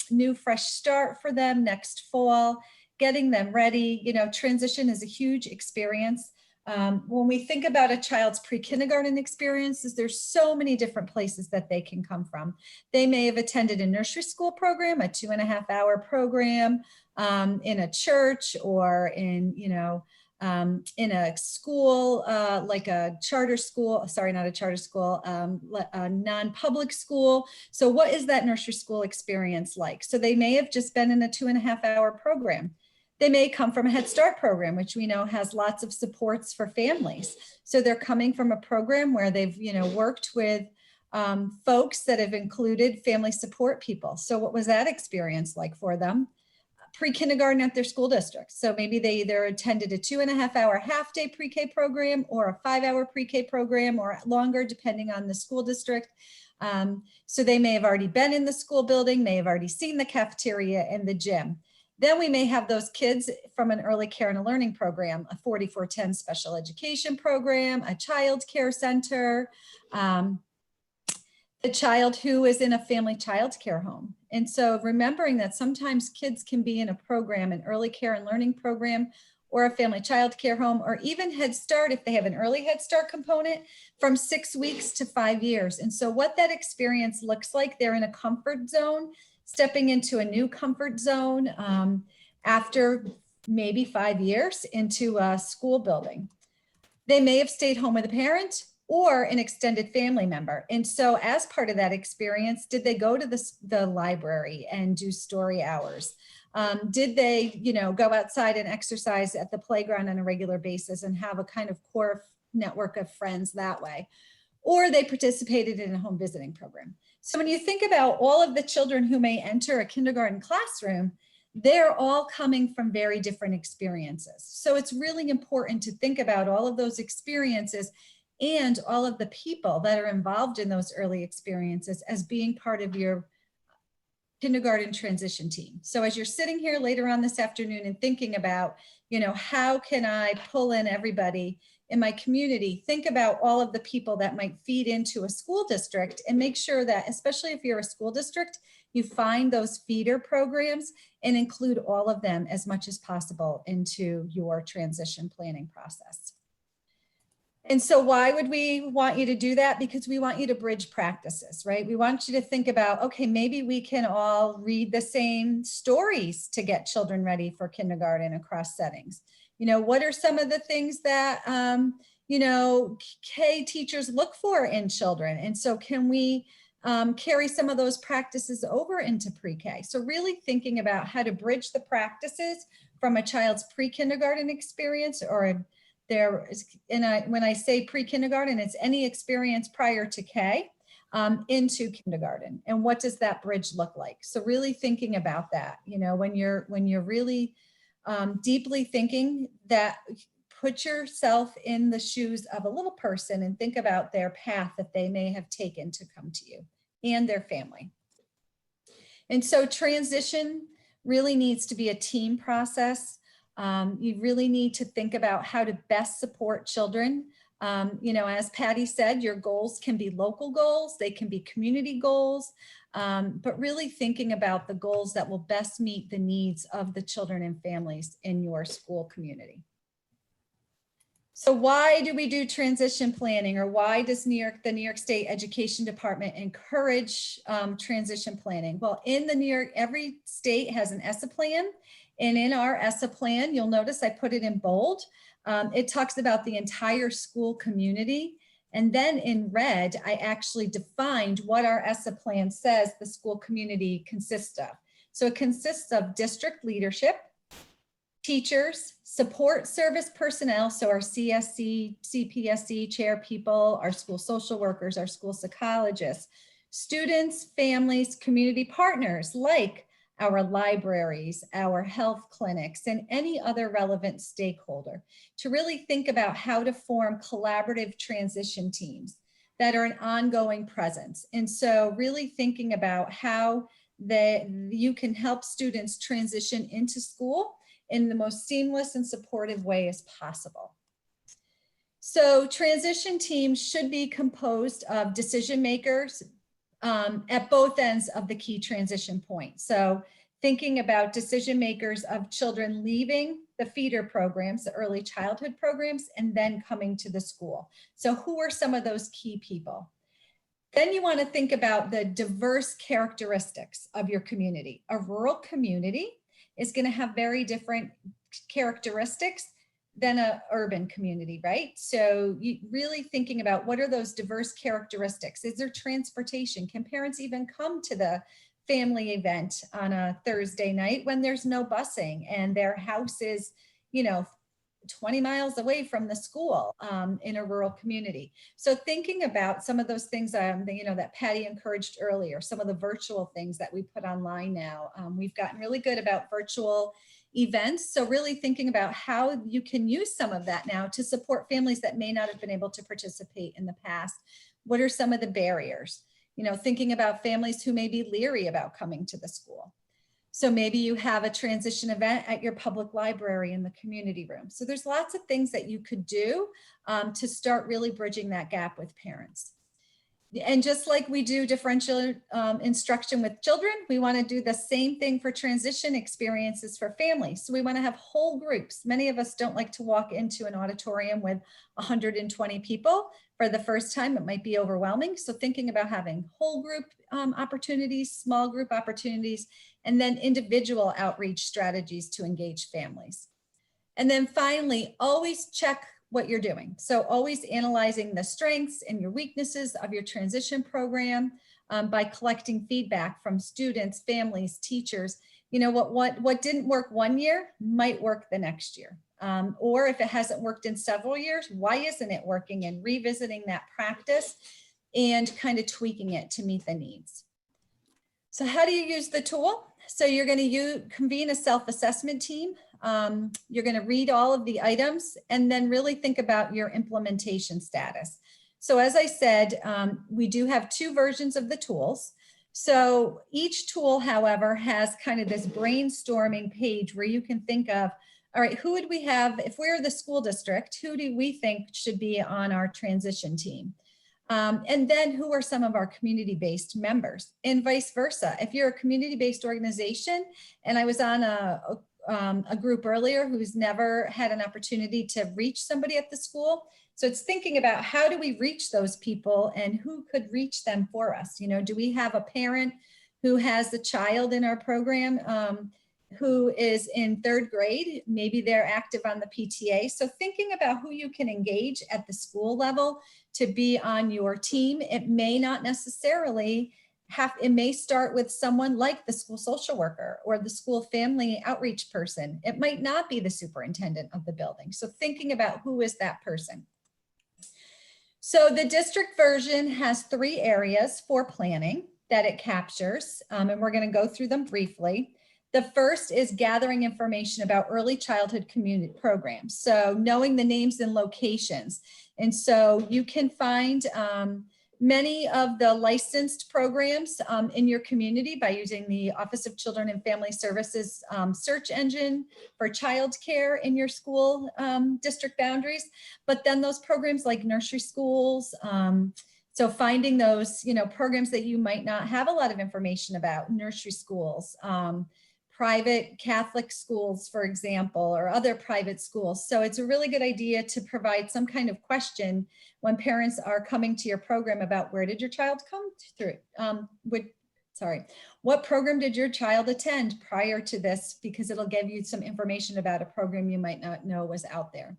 new fresh start for them next fall, getting them ready. You know, transition is a huge experience. When we think about a child's pre-kindergarten experiences, there's so many different places that they can come from. They may have attended a nursery school program, a 2.5-hour program in a church, or in, you know, in a school, like a charter school, sorry, not a charter school, a non-public school. So what is that nursery school experience like? So they may have just been in a 2.5-hour program. They may come from a Head Start program, which we know has lots of supports for families. So they're coming from a program where they've, you know, worked with folks that have included family support people. So what was that experience like for them? Pre-kindergarten at their school district. So maybe they either attended a 2.5-hour half-day pre-K program, or a 5-hour pre-K program, or longer, depending on the school district. So they may have already been in the school building, may have already seen the cafeteria and the gym. Then we may have those kids from an early care and a learning program, a 4410 special education program, a child care center, a child who is in a family child care home. And so remembering that sometimes kids can be in a program, an early care and learning program, or a family child care home, or even Head Start if they have an early Head Start component, from 6 weeks to 5 years. And so what that experience looks like, they're in a comfort zone, stepping into a new comfort zone after maybe 5 years into a school building. They may have stayed home with a parent or an extended family member. And so as part of that experience, did they go to the library and do story hours? Did they, you know, go outside and exercise at the playground on a regular basis and have a kind of core network of friends that way? Or they participated in a home visiting program. So when you think about all of the children who may enter a kindergarten classroom, they're all coming from very different experiences. So it's really important to think about all of those experiences and all of the people that are involved in those early experiences as being part of your kindergarten transition team. So as you're sitting here later on this afternoon and thinking about, you know, how can I pull in everybody in my community, think about all of the people that might feed into a school district, and make sure that, especially if you're a school district, you find those feeder programs and include all of them as much as possible into your transition planning process. And so why would we want you to do that? Because we want you to bridge practices, right? We want you to think about, okay, maybe we can all read the same stories to get children ready for kindergarten across settings. You know, what are some of the things that, you know, K teachers look for in children? And so can we carry some of those practices over into pre-K? So really thinking about how to bridge the practices from a child's pre-kindergarten experience, or when I say pre-kindergarten, it's any experience prior to K into kindergarten. And what does that bridge look like? So really thinking about that, you know, when you're really deeply thinking that, put yourself in the shoes of a little person and think about their path that they may have taken to come to you and their family. And so transition really needs to be a team process. You really need to think about how to best support children. You know, as Patty said, your goals can be local goals, they can be community goals, but really thinking about the goals that will best meet the needs of the children and families in your school community. So why do we do transition planning, or why does the New York State Education Department encourage transition planning? Well, in every state has an ESSA plan. And in our ESSA plan, you'll notice I put it in bold. It talks about the entire school community. And then in red, I actually defined what our ESSA plan says the school community consists of. So it consists of district leadership, teachers, support service personnel, so our CSC, CPSC chair people, our school social workers, our school psychologists, Students, families, community partners like our libraries, our health clinics, and any other relevant stakeholder to really think about how to form collaborative transition teams that are an ongoing presence. And so really thinking about how you can help students transition into school in the most seamless and supportive way as possible. So transition teams should be composed of decision makers at both ends of the key transition point. So thinking about decision makers of children leaving the feeder programs, the early childhood programs, and then coming to the school. So who are some of those key people? Then you want to think about the diverse characteristics of your community. A rural community is going to have very different characteristics than an urban community, right? So you really thinking about what are those diverse characteristics? Is there transportation? Can parents even come to the family event on a Thursday night when there's no busing and their house is, 20 miles away from the school in a rural community? So thinking about some of those things that Patty encouraged earlier, some of the virtual things that we put online now. We've gotten really good about virtual events. So really thinking about how you can use some of that now to support families that may not have been able to participate in the past. What are some of the barriers? Thinking about families who may be leery about coming to the school. So maybe you have a transition event at your public library in the community room. So there's lots of things that you could do to start really bridging that gap with parents. And just like we do differential instruction with children, we want to do the same thing for transition experiences for families. So we want to have whole groups. Many of us don't like to walk into an auditorium with 120 people for the first time. It might be overwhelming. So thinking about having whole group opportunities, small group opportunities, and then individual outreach strategies to engage families. And then finally, always check what you're doing. So always analyzing the strengths and your weaknesses of your transition program by collecting feedback from students, families, teachers. What didn't work one year might work the next year. Or if it hasn't worked in several years, why isn't it working? And revisiting that practice and kind of tweaking it to meet the needs. So how do you use the tool? So you're going to convene a self-assessment team. You're going to read all of the items and then really think about your implementation status. So as I said, we do have 2 versions of the tools. So each tool, however, has kind of this brainstorming page where you can think of, all right, who would we have, if we're the school district, who do we think should be on our transition team? And then who are some of our community-based members, and vice versa. If you're a community-based organization, and I was on a group earlier who's never had an opportunity to reach somebody at the school. So it's thinking about how do we reach those people and who could reach them for us? Do we have a parent who has a child in our program who is in 3rd grade? Maybe they're active on the PTA. So thinking about who you can engage at the school level to be on your team. It may not necessarily it may start with someone like the school social worker or the school family outreach person. It might not be the superintendent of the building. So thinking about who is that person. So the district version has 3 areas for planning that it captures, and we're going to go through them briefly. The first is gathering information about early childhood community programs. So knowing the names and locations. And so you can find many of the licensed programs in your community by using the Office of Children and Family Services search engine for childcare in your school district boundaries. But then those programs like nursery schools, so finding those programs that you might not have a lot of information about, nursery schools, private Catholic schools, for example, or other private schools. So it's a really good idea to provide some kind of question when parents are coming to your program about where did your child come through? What program did your child attend prior to this? Because it'll give you some information about a program you might not know was out there.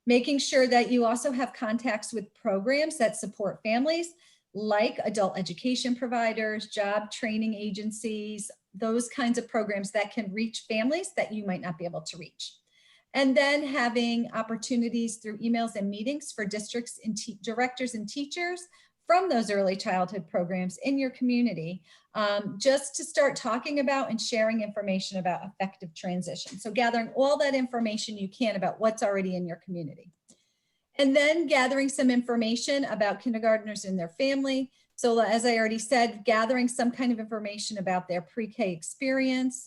Making sure that you also have contacts with programs that support families, like adult education providers, job training agencies, those kinds of programs that can reach families that you might not be able to reach. And then having opportunities through emails and meetings for districts and directors and teachers from those early childhood programs in your community, just to start talking about and sharing information about effective transition. So gathering all that information you can about what's already in your community. And then gathering some information about kindergartners and their family. So as I already said, gathering some kind of information about their pre-K experience,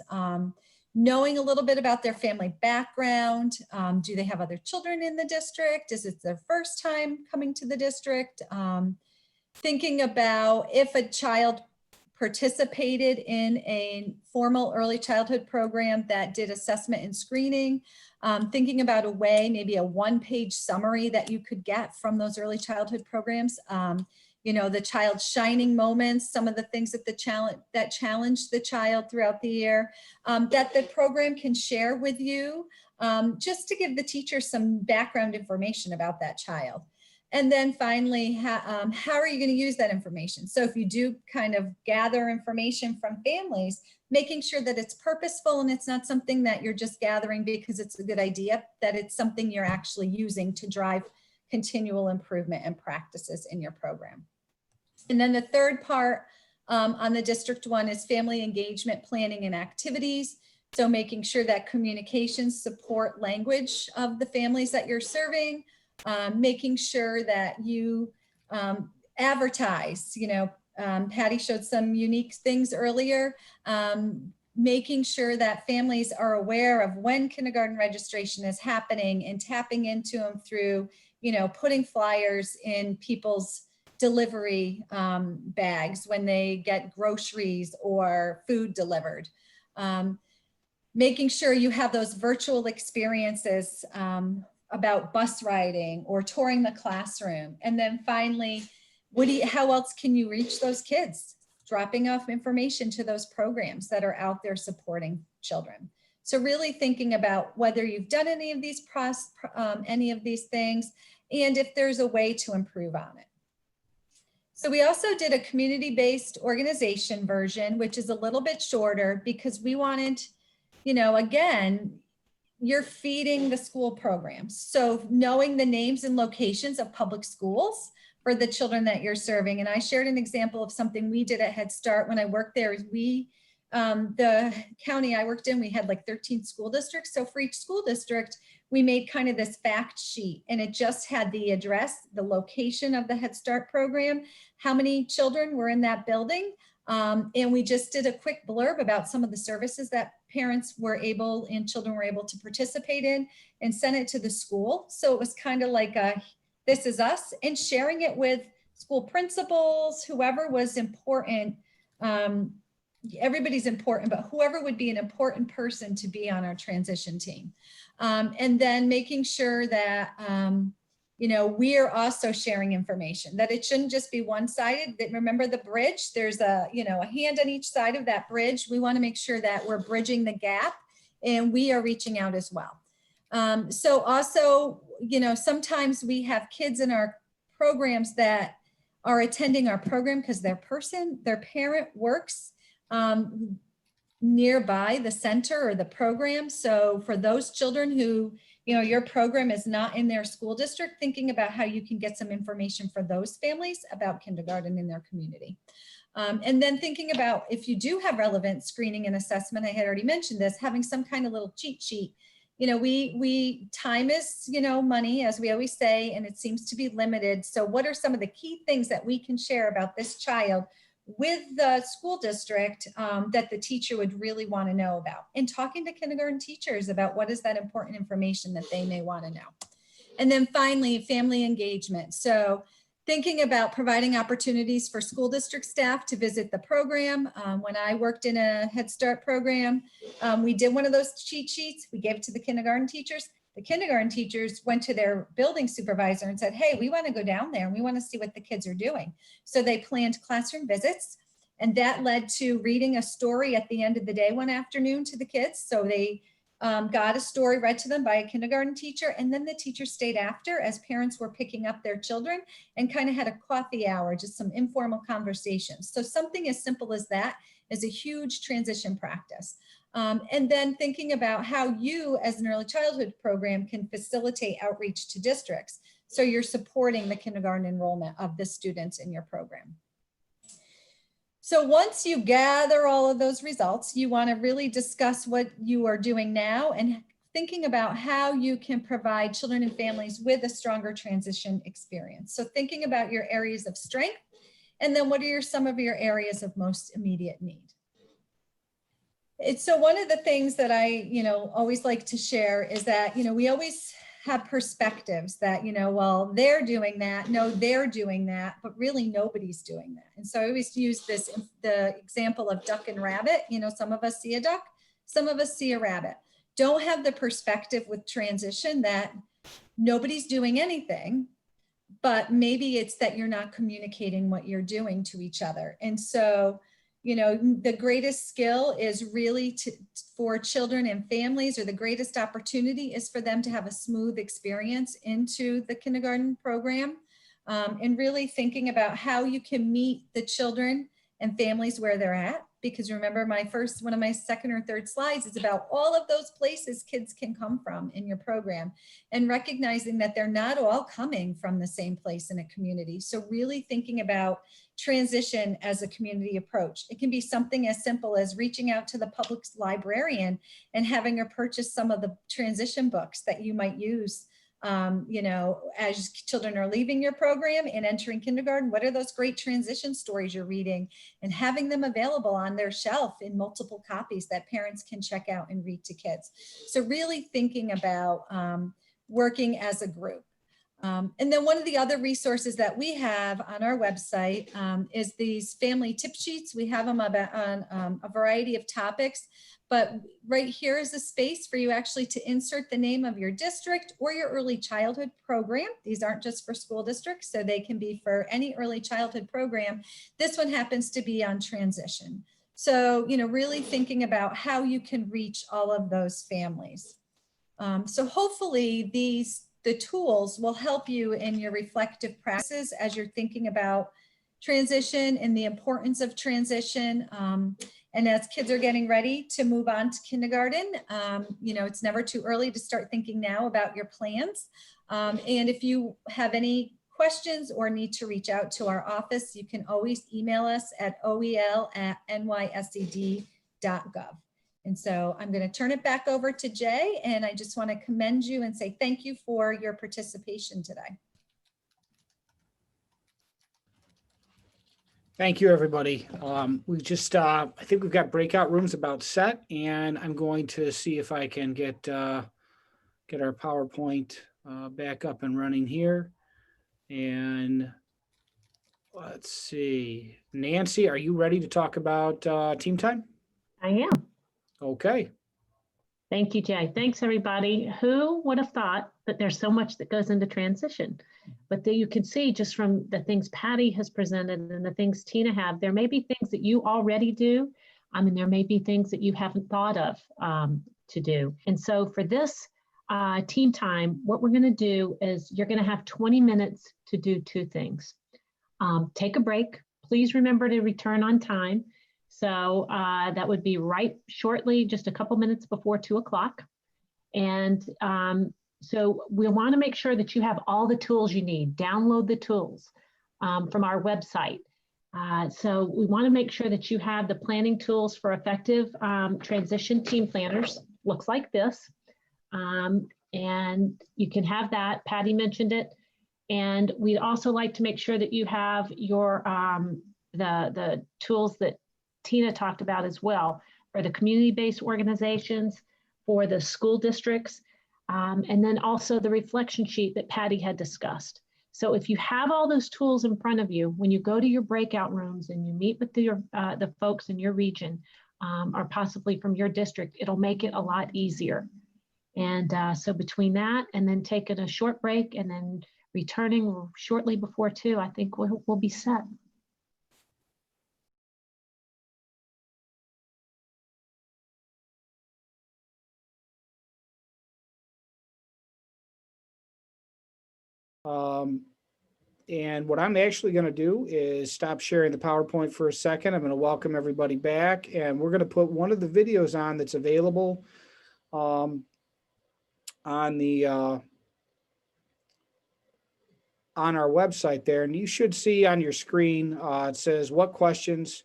knowing a little bit about their family background. Do they have other children in the district? Is it their first time coming to the district? Thinking about if a child participated in a formal early childhood program that did assessment and screening, thinking about a way, maybe a one-page summary that you could get from those early childhood programs. You know, the child's shining moments, some of the things that challenged the child throughout the year, that the program can share with you, just to give the teacher some background information about that child. And then finally, how are you going to use that information? So if you do kind of gather information from families, making sure that it's purposeful and it's not something that you're just gathering because it's a good idea, that it's something you're actually using to drive continual improvement and practices in your program. And then the third part on the district one is family engagement planning and activities. So making sure that communications support language of the families that you're serving, making sure that you advertise, you know, Patty showed some unique things earlier, making sure that families are aware of when kindergarten registration is happening and tapping into them through, you know, putting flyers in people's delivery bags when they get groceries or food delivered. Making sure you have those virtual experiences about bus riding or touring the classroom. And then finally, how else can you reach those kids? Dropping off information to those programs that are out there supporting children. So really thinking about whether you've done any of these things and if there's a way to improve on it. So we also did a community-based organization version, which is a little bit shorter because we wanted, you know, again, you're feeding the school programs. So knowing the names and locations of public schools for the children that you're serving. And I shared an example of something we did at Head Start when I worked there. The county I worked in, we had like 13 school districts. So for each school district, we made kind of this fact sheet, and it just had the address, the location of the Head Start program, how many children were in that building. And we just did a quick blurb about some of the services that parents were able and children were able to participate in and sent it to the school. So it was kind of like this is us, and sharing it with school principals, whoever was important. Everybody's important, but whoever would be an important person to be on our transition team. And then making sure that, you know, we are also sharing information, that it shouldn't just be one-sided. That remember the bridge, there's a hand on each side of that bridge. We want to make sure that we're bridging the gap and we are reaching out as well. So also, you know, sometimes we have kids in our programs that are attending our program because their parent works nearby the center or the program. So for those children who, you know, your program is not in their school district, thinking about how you can get some information for those families about kindergarten in their community. And then thinking about if you do have relevant screening and assessment, I had already mentioned this, having some kind of little cheat sheet. You know, time is, you know, money, as we always say, and it seems to be limited. So what are some of the key things that we can share about this child with the school district that the teacher would really want to know about, and talking to kindergarten teachers about what is that important information that they may want to know. And then finally, family engagement. So thinking about providing opportunities for school district staff to visit the program. When I worked in a Head Start program, we did one of those cheat sheets. We gave it to the kindergarten teachers. The kindergarten teachers went to their building supervisor and said, hey, we want to go down there and we want to see what the kids are doing. So they planned classroom visits, and that led to reading a story at the end of the day one afternoon to the kids. So they got a story read to them by a kindergarten teacher, and then the teacher stayed after as parents were picking up their children and kind of had a coffee hour, just some informal conversations. So something as simple as that is a huge transition practice. And then thinking about how you as an early childhood program can facilitate outreach to districts. So you're supporting the kindergarten enrollment of the students in your program. So once you gather all of those results, you want to really discuss what you are doing now and thinking about how you can provide children and families with a stronger transition experience. So thinking about your areas of strength, and then what are some of your areas of most immediate need. So one of the things that I, always like to share is that, we always have perspectives that, well, they're doing that. No, they're doing that, but really nobody's doing that. And so I always use the example of duck and rabbit. Some of us see a duck, some of us see a rabbit. Don't have the perspective with transition that nobody's doing anything, but maybe it's that you're not communicating what you're doing to each other. And so, the greatest skill is really for children and families, or the greatest opportunity is for them to have a smooth experience into the kindergarten program, and really thinking about how you can meet the children and families where they're at. Because remember, one of my second or third slides is about all of those places kids can come from in your program, and recognizing that they're not all coming from the same place in a community. So really thinking about transition as a community approach. It can be something as simple as reaching out to the public librarian and having her purchase some of the transition books that you might use as children are leaving your program and entering kindergarten. What are those great transition stories you're reading, and having them available on their shelf in multiple copies that parents can check out and read to kids. So really thinking about working as a group. And then one of the other resources that we have on our website is these family tip sheets. We have them on a variety of topics, but right here is a space for you actually to insert the name of your district or your early childhood program. These aren't just for school districts, so they can be for any early childhood program. This one happens to be on transition. So, really thinking about how you can reach all of those families. So hopefully the tools will help you in your reflective practices as you're thinking about transition and the importance of transition. And as kids are getting ready to move on to kindergarten, it's never too early to start thinking now about your plans. And if you have any questions or need to reach out to our office, you can always email us at oel@nysed.gov. And so I'm going to turn it back over to Jay, and I just want to commend you and say thank you for your participation today. Thank you, everybody. We just, I think we've got breakout rooms about set, and I'm going to see if I can get our PowerPoint back up and running here. And let's see, Nancy, are you ready to talk about team time? I am. Okay. Thank you, Jay. Thanks, everybody. Who would have thought that there's so much that goes into transition? But you can see just from the things Patty has presented and the things Tina have, there may be things that you already do. There may be things that you haven't thought of to do. And so for this team time, what we're going to do is you're going to have 20 minutes to do two things. Take a break. Please remember to return on time. So that would be right shortly, just a couple minutes before 2 o'clock. And so we want to make sure that you have all the tools you need. Download the tools from our website. So we want to make sure that you have the planning tools for effective transition team planners. Looks like this. And you can have that. Patty mentioned it. And we'd also like to make sure that you have your the tools that Tina talked about as well, for the community-based organizations, for the school districts, and then also the reflection sheet that Patty had discussed. So if you have all those tools in front of you, when you go to your breakout rooms and you meet with the folks in your region, or possibly from your district, it'll make it a lot easier. And so between that and then taking a short break and then returning shortly before 2, I think we'll be set. And what I'm actually going to do is stop sharing the PowerPoint for a second. I'm going to welcome everybody back, and we're going to put one of the videos on that's available on the on our website there, and you should see on your screen, it says, what questions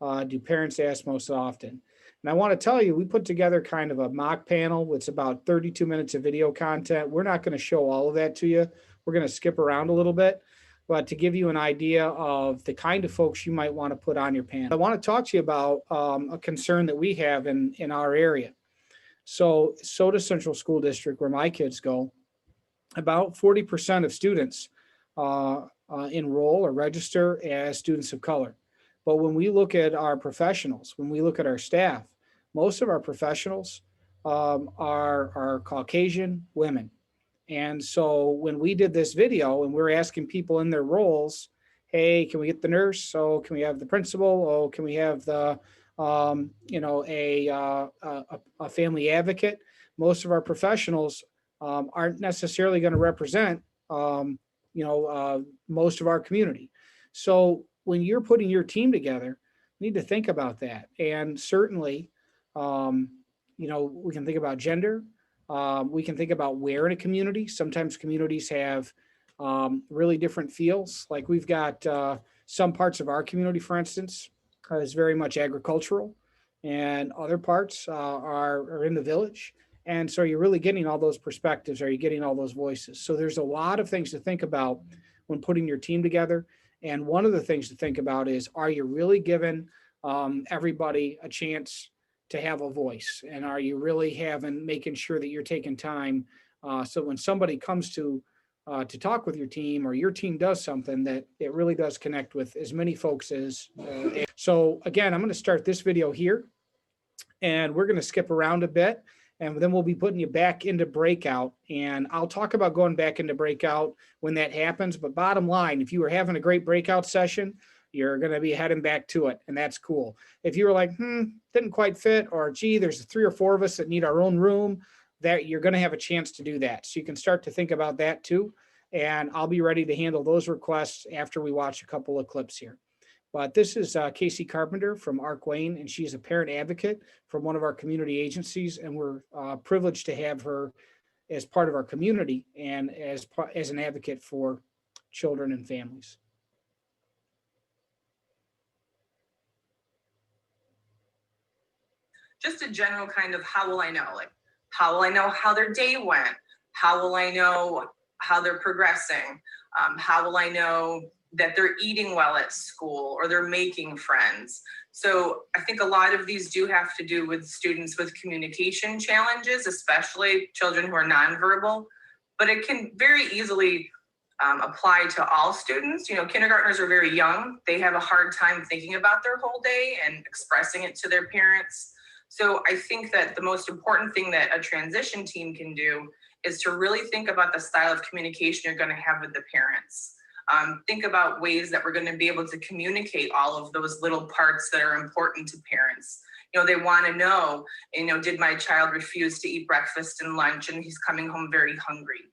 do parents ask most often? And I want to tell you, we put together kind of a mock panel. It's about 32 minutes of video content. We're not going to show all of that to you. We're going to skip around a little bit, but to give you an idea of the kind of folks you might want to put on your panel. I want to talk to you about a concern that we have in our area. So Soda Central School District, where my kids go, about 40% of students enroll or register as students of color. But when we look at our professionals, when we look at our staff, most of our professionals are Caucasian women. And so when we did this video and we're asking people in their roles, hey, can we get the nurse? Oh, can we have the principal? Oh, can we have the, a family advocate? Most of our professionals aren't necessarily going to represent, most of our community. So when you're putting your team together, you need to think about that. And certainly, we can think about gender. We can think about where in a community. Sometimes communities have really different feels. Like we've got some parts of our community, for instance, is very much agricultural, and other parts are in the village. And so you're really getting all those perspectives. Are you getting all those voices? So there's a lot of things to think about when putting your team together. And one of the things to think about is, are you really giving everybody a chance to have a voice? And are you really making sure that you're taking time so when somebody comes to talk with your team, or your team does something, that it really does connect with as many folks as. So again, I'm going to start this video here, and we're going to skip around a bit, and then we'll be putting you back into breakout. And I'll talk about going back into breakout when that happens. But bottom line, if you were having a great breakout session, you're going to be heading back to it. And that's cool. If you were like, didn't quite fit, or gee, there's 3 or 4 of us that need our own room, that you're going to have a chance to do that. So you can start to think about that too. And I'll be ready to handle those requests after we watch a couple of clips here. But this is Casey Carpenter from Arc Wayne, and she's a parent advocate from one of our community agencies. And we're privileged to have her as part of our community and as an advocate for children and families. Just a general kind of, how will I know? Like, how will I know how their day went? How will I know how they're progressing? How will I know that they're eating well at school or they're making friends? So I think a lot of these do have to do with students with communication challenges, especially children who are nonverbal, but it can very easily apply to all students. Kindergartners are very young. They have a hard time thinking about their whole day and expressing it to their parents. So I think that the most important thing that a transition team can do is to really think about the style of communication you're going to have with the parents. Think about ways that we're going to be able to communicate all of those little parts that are important to parents. They want to know, did my child refuse to eat breakfast and lunch and he's coming home very hungry?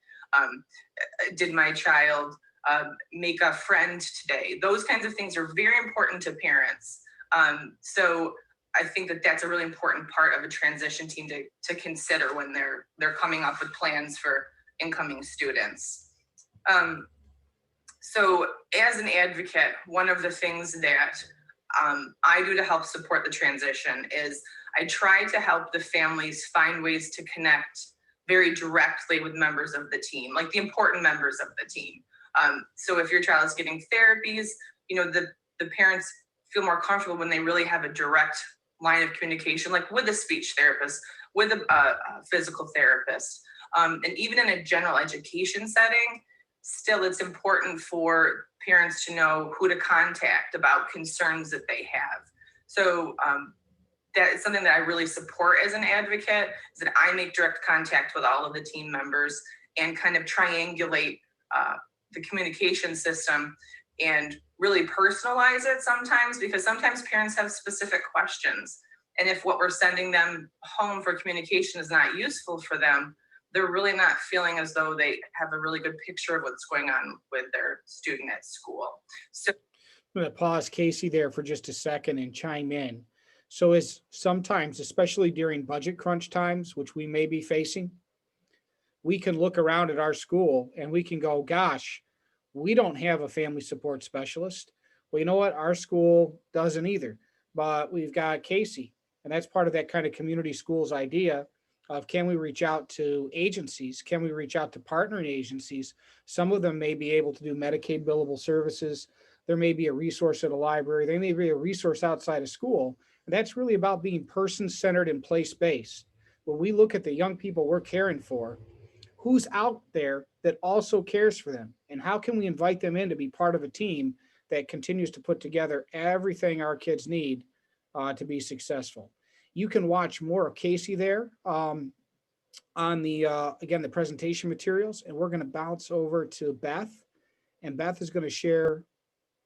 Did my child make a friend today? Those kinds of things are very important to parents. So I think that that's a really important part of a transition team to consider when they're coming up with plans for incoming students. So as an advocate, one of the things that I do to help support the transition is I try to help the families find ways to connect very directly with members of the team, like the important members of the team. So if your child is getting therapies, the parents feel more comfortable when they really have a direct line of communication, like with a speech therapist, with a physical therapist. And even in a general education setting, still it's important for parents to know who to contact about concerns that they have. So that is something that I really support as an advocate, is that I make direct contact with all of the team members and kind of triangulate the communication system and really personalize it sometimes, because sometimes parents have specific questions. And if what we're sending them home for communication is not useful for them, they're really not feeling as though they have a really good picture of what's going on with their student at school. So I'm going to pause Casey there for just a second and chime in. So as sometimes, especially during budget crunch times, which we may be facing, we can look around at our school and we can go, gosh, We don't have a family support specialist. Well, you know what? Our school doesn't either, but we've got Casey. And that's part of that kind of community schools idea of, can we reach out to agencies? Can we reach out to partnering agencies? Some of them may be able to do Medicaid billable services. There may be a resource at a library. There may be a resource outside of school. And that's really about being person-centered and place-based. When we look at the young people we're caring for, who's out there that also cares for them? And how can we invite them in to be part of a team that continues to put together everything our kids need to be successful? You can watch more of Casey there on the, again, the presentation materials. And we're going to bounce over to Beth. And Beth is going to share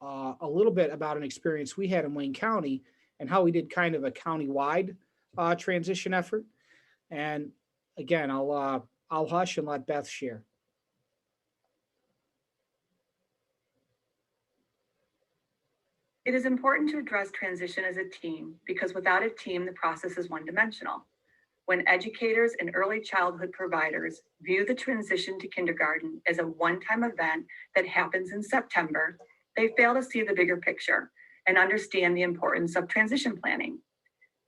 a little bit about an experience we had in Wayne County and how we did kind of a county-wide transition effort. And again, I'll hush and let Beth share. It is important to address transition as a team because without a team, the process is one-dimensional. When educators and early childhood providers view the transition to kindergarten as a one-time event that happens in September, they fail to see the bigger picture and understand the importance of transition planning.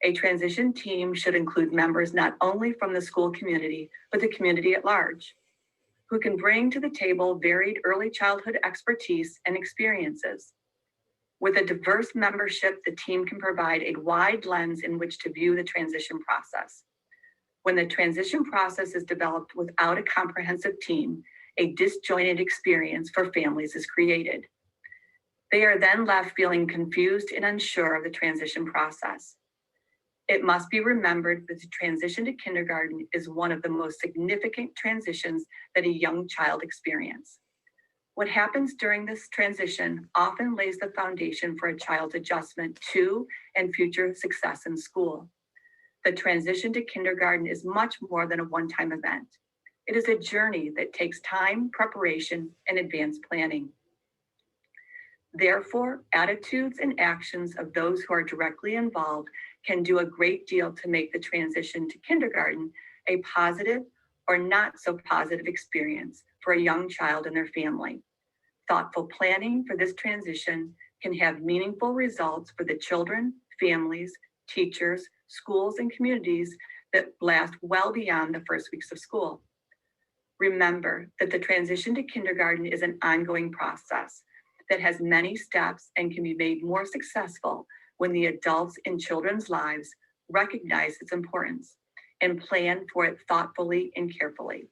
A transition team should include members not only from the school community, but the community at large, who can bring to the table varied early childhood expertise and experiences. With a diverse membership, the team can provide a wide lens in which to view the transition process. When the transition process is developed without a comprehensive team, a disjointed experience for families is created. They are then left feeling confused and unsure of the transition process. It must be remembered that the transition to kindergarten is one of the most significant transitions that a young child experiences. What happens during this transition often lays the foundation for a child's adjustment to and future success in school. The transition to kindergarten is much more than a one-time event. It is a journey that takes time, preparation, and advanced planning. Therefore, attitudes and actions of those who are directly involved can do a great deal to make the transition to kindergarten a positive or not so positive experience for a young child and their family. Thoughtful planning for this transition can have meaningful results for the children, families, teachers, schools, and communities that last well beyond the first weeks of school. Remember that the transition to kindergarten is an ongoing process that has many steps and can be made more successful when the adults in children's lives recognize its importance and plan for it thoughtfully and carefully.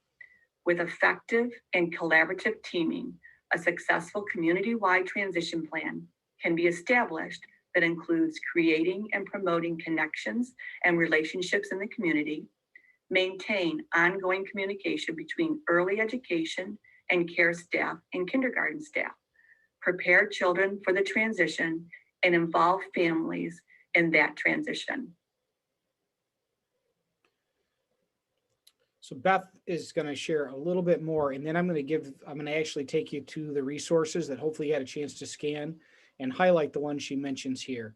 With effective and collaborative teaming, a successful community-wide transition plan can be established that includes creating and promoting connections and relationships in the community, maintain ongoing communication between early education and care staff and kindergarten staff, prepare children for the transition, and involve families in that transition. So Beth is going to share a little bit more, and then I'm going to actually take you to the resources that hopefully you had a chance to scan and highlight the ones she mentions here.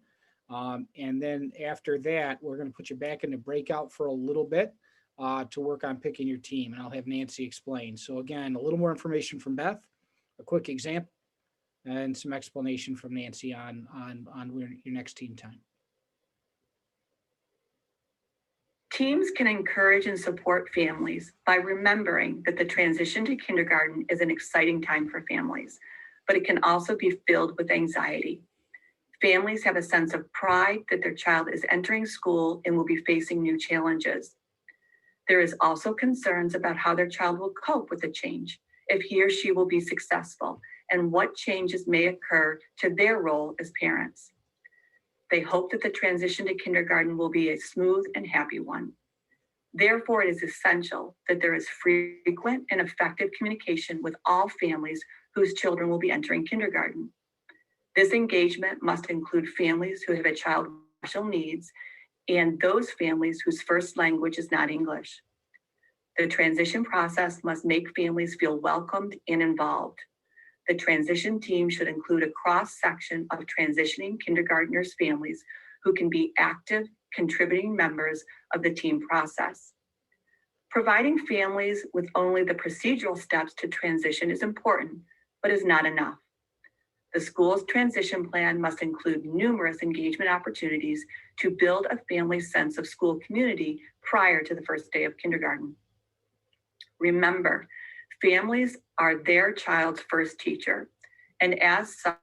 And then after that, we're going to put you back into breakout for a little bit to work on picking your team, and I'll have Nancy explain. So again, a little more information from Beth, a quick example, and some explanation from Nancy on your next team time. Teams can encourage and support families by remembering that the transition to kindergarten is an exciting time for families, but it can also be filled with anxiety. Families have a sense of pride that their child is entering school and will be facing new challenges. There is also concerns about how their child will cope with the change, if he or she will be successful, and what changes may occur to their role as parents. They hope that the transition to kindergarten will be a smooth and happy one. Therefore, it is essential that there is frequent and effective communication with all families whose children will be entering kindergarten. This engagement must include families who have a child with special needs and those families whose first language is not English. The transition process must make families feel welcomed and involved. The transition team should include a cross-section of transitioning kindergartners' families who can be active, contributing members of the team process. Providing families with only the procedural steps to transition is important, but is not enough. The school's transition plan must include numerous engagement opportunities to build a family's sense of school community prior to the first day of kindergarten. Remember, families are their child's first teacher, and as such,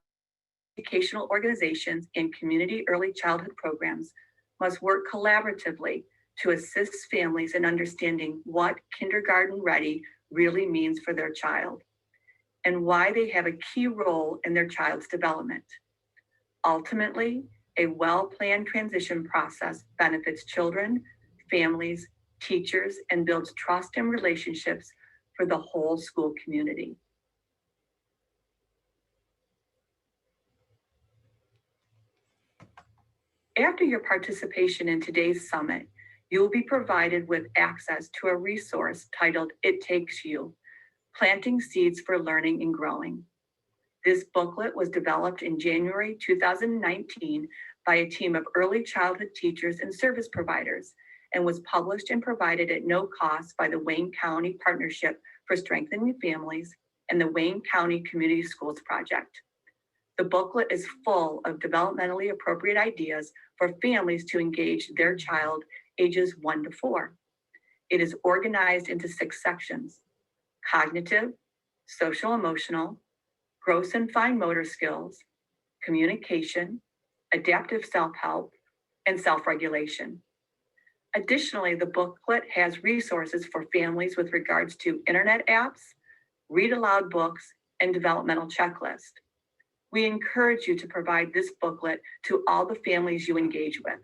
educational organizations and community early childhood programs must work collaboratively to assist families in understanding what kindergarten ready really means for their child and why they have a key role in their child's development. Ultimately, a well-planned transition process benefits children, families, teachers, and builds trust and relationships for the whole school community. After your participation in today's summit, you will be provided with access to a resource titled It Takes You, Planting Seeds for Learning and Growing. This booklet was developed in January 2019 by a team of early childhood teachers and service providers and was published and provided at no cost by the Wayne County Partnership for Strengthening Families and the Wayne County Community Schools Project. The booklet is full of developmentally appropriate ideas for families to engage their child ages 1 to 4. It is organized into 6 sections: cognitive, social emotional, gross and fine motor skills, communication, adaptive self-help, and self-regulation. Additionally, the booklet has resources for families with regards to internet apps, read aloud books, and developmental checklist. We encourage you to provide this booklet to all the families you engage with.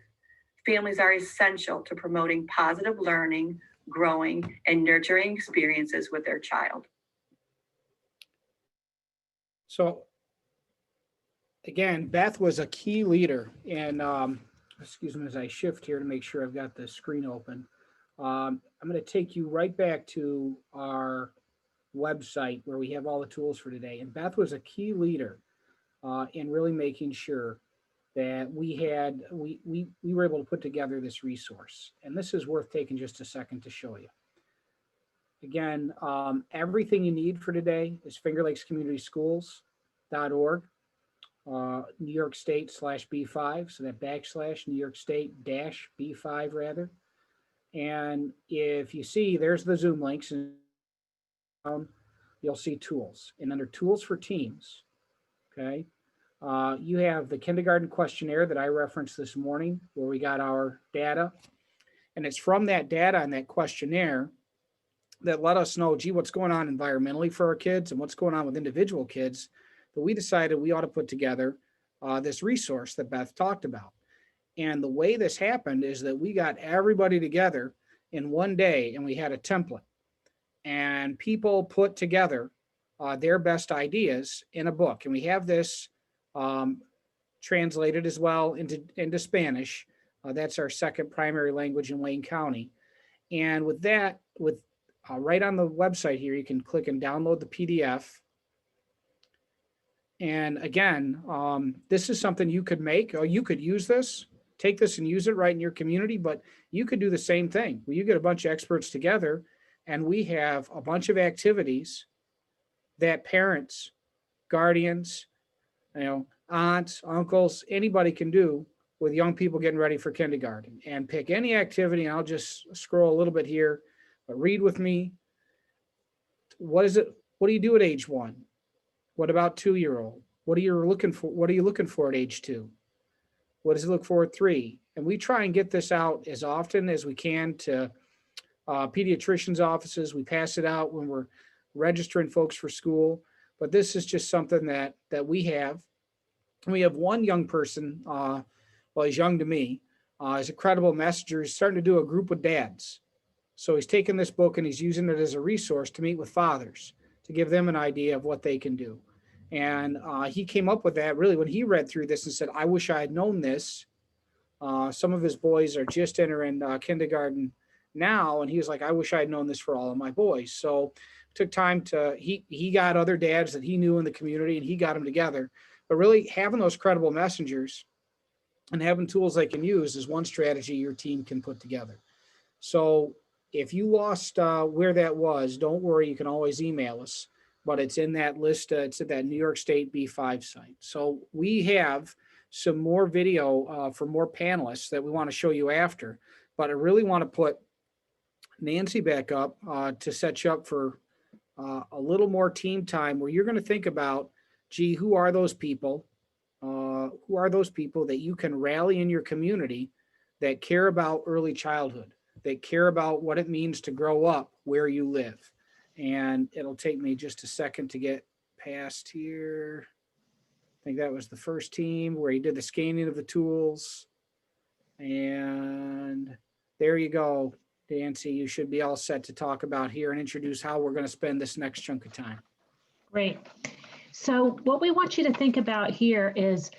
Families are essential to promoting positive learning, growing, and nurturing experiences with their child. So again, Beth was a key leader, and excuse me as I shift here to make sure I've got the screen open. I'm going to take you right back to our website where we have all the tools for today. And Beth was a key leader in really making sure that we were able to put together this resource. And this is worth taking just a second to show you. Again, everything you need for today is fingerlakescommunityschools.org, New York State /B5, so that / New York State -B5 rather. And if you see, there's the Zoom links, and you'll see tools. And under tools for teams, okay, you have the kindergarten questionnaire that I referenced this morning where we got our data. And it's from that data and that questionnaire that let us know, gee, what's going on environmentally for our kids and what's going on with individual kids, that we decided we ought to put together this resource that Beth talked about. And the way this happened is that we got everybody together in one day and we had a template. And people put together their best ideas in a book. And we have this translated as well into Spanish. That's our second primary language in Wayne County. And with that, right on the website here, you can click and download the PDF. And again, this is something you could make, or you could use this, take this and use it right in your community, but you could do the same thing where you get a bunch of experts together and we have a bunch of activities that parents, guardians, aunts, uncles, anybody can do with young people getting ready for kindergarten. And pick any activity, and I'll just scroll a little bit here, but read with me. What is it? What do you do at age 1? What about 2-year-old? What are you looking for? What are you looking for at age 2? What does it look for at 3? And we try and get this out as often as we can to pediatricians' offices. We pass it out when we're registering folks for school. But this is just something that we have. And we have one young person, well, he's young to me, he's a credible messenger. He's starting to do a group with dads. So he's taken this book and he's using it as a resource to meet with fathers, to give them an idea of what they can do. And he came up with that really when he read through this and said, I wish I had known this. Some of his boys are just entering kindergarten now. And he was like, I wish I had known this for all of my boys. So it took time he got other dads that he knew in the community and he got them together. But really having those credible messengers and having tools they can use is one strategy your team can put together. So if you lost where that was, don't worry, you can always email us. but it's in that list. It's at that New York State B5 site. So we have some more video for more panelists that we want to show you after, but I really want to put Nancy back up to set you up for a little more team time where you're going to think about, gee, who are those people? Who are those people that you can rally in your community that care about early childhood, that care about what it means to grow up where you live? And it'll take me just a second to get past here. I think that was the first team where he did the scanning of the tools. And there you go, Nancy. You should be all set to talk about here and introduce how we're going to spend this next chunk of time. Great. So what we want you to think about here is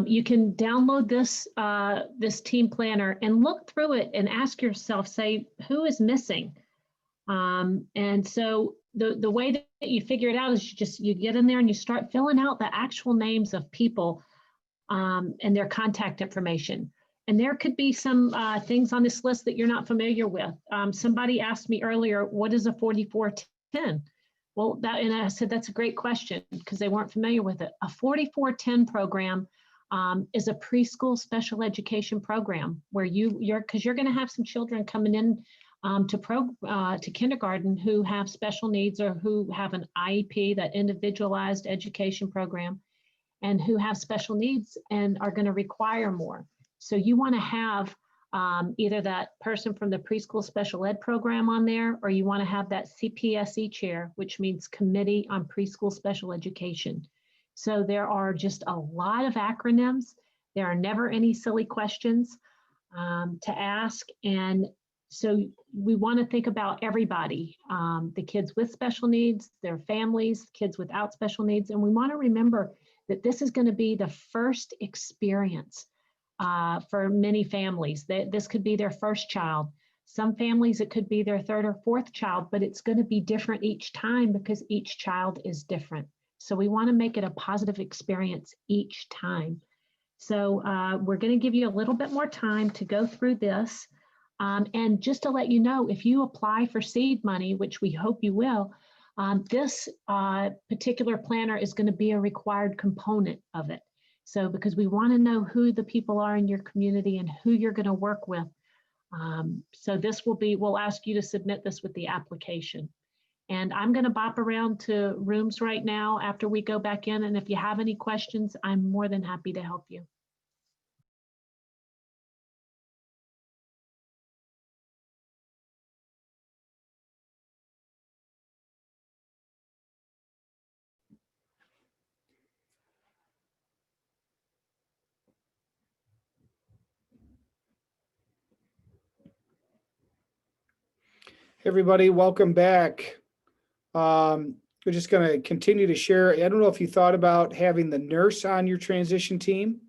you can download this, this team planner and look through it and ask yourself, say, who is missing? And so the way that you figure it out is you get in there and you start filling out the actual names of people and their contact information. And there could be some things on this list that you're not familiar with. Somebody asked me earlier, what is a 4410? Well, and I said, that's a great question because they weren't familiar with it. A 4410 program is a preschool special education program where because you're going to have some children coming in to kindergarten who have special needs or who have an IEP, that individualized education program, and who have special needs and are going to require more. So you want to have either that person from the preschool special ed program on there, or you want to have that CPSE chair, which means Committee on Preschool Special Education. So there are just a lot of acronyms. There are never any silly questions to ask. And so we want to think about everybody, the kids with special needs, their families, kids without special needs. And we want to remember that this is going to be the first experience for many families. This could be their first child. Some families, it could be their third or fourth child, but it's going to be different each time because each child is different. So we want to make it a positive experience each time. So we're going to give you a little bit more time to go through this. And just to let you know, if you apply for seed money, which we hope you will, this particular planner is going to be a required component of it. So because we want to know who the people are in your community and who you're going to work with. So this will be, we'll ask you to submit this with the application. And I'm going to bop around to rooms right now after we go back in. And if you have any questions, I'm more than happy to help you. Everybody, welcome back. We're just going to continue to share. I don't know if you thought about having the nurse on your transition team,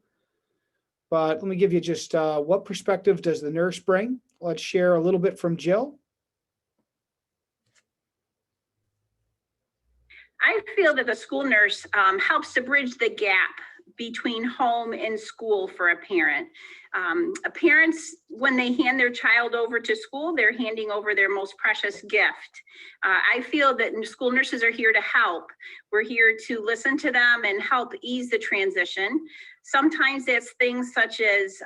but let me give you just what perspective does the nurse bring? Let's share a little bit from Jill. I feel that the school nurse helps to bridge the gap between home and school for a parent. Parents, when they hand their child over to school, they're handing over their most precious gift. I feel that school nurses are here to help. We're here to listen to them and help ease the transition. Sometimes it's things such as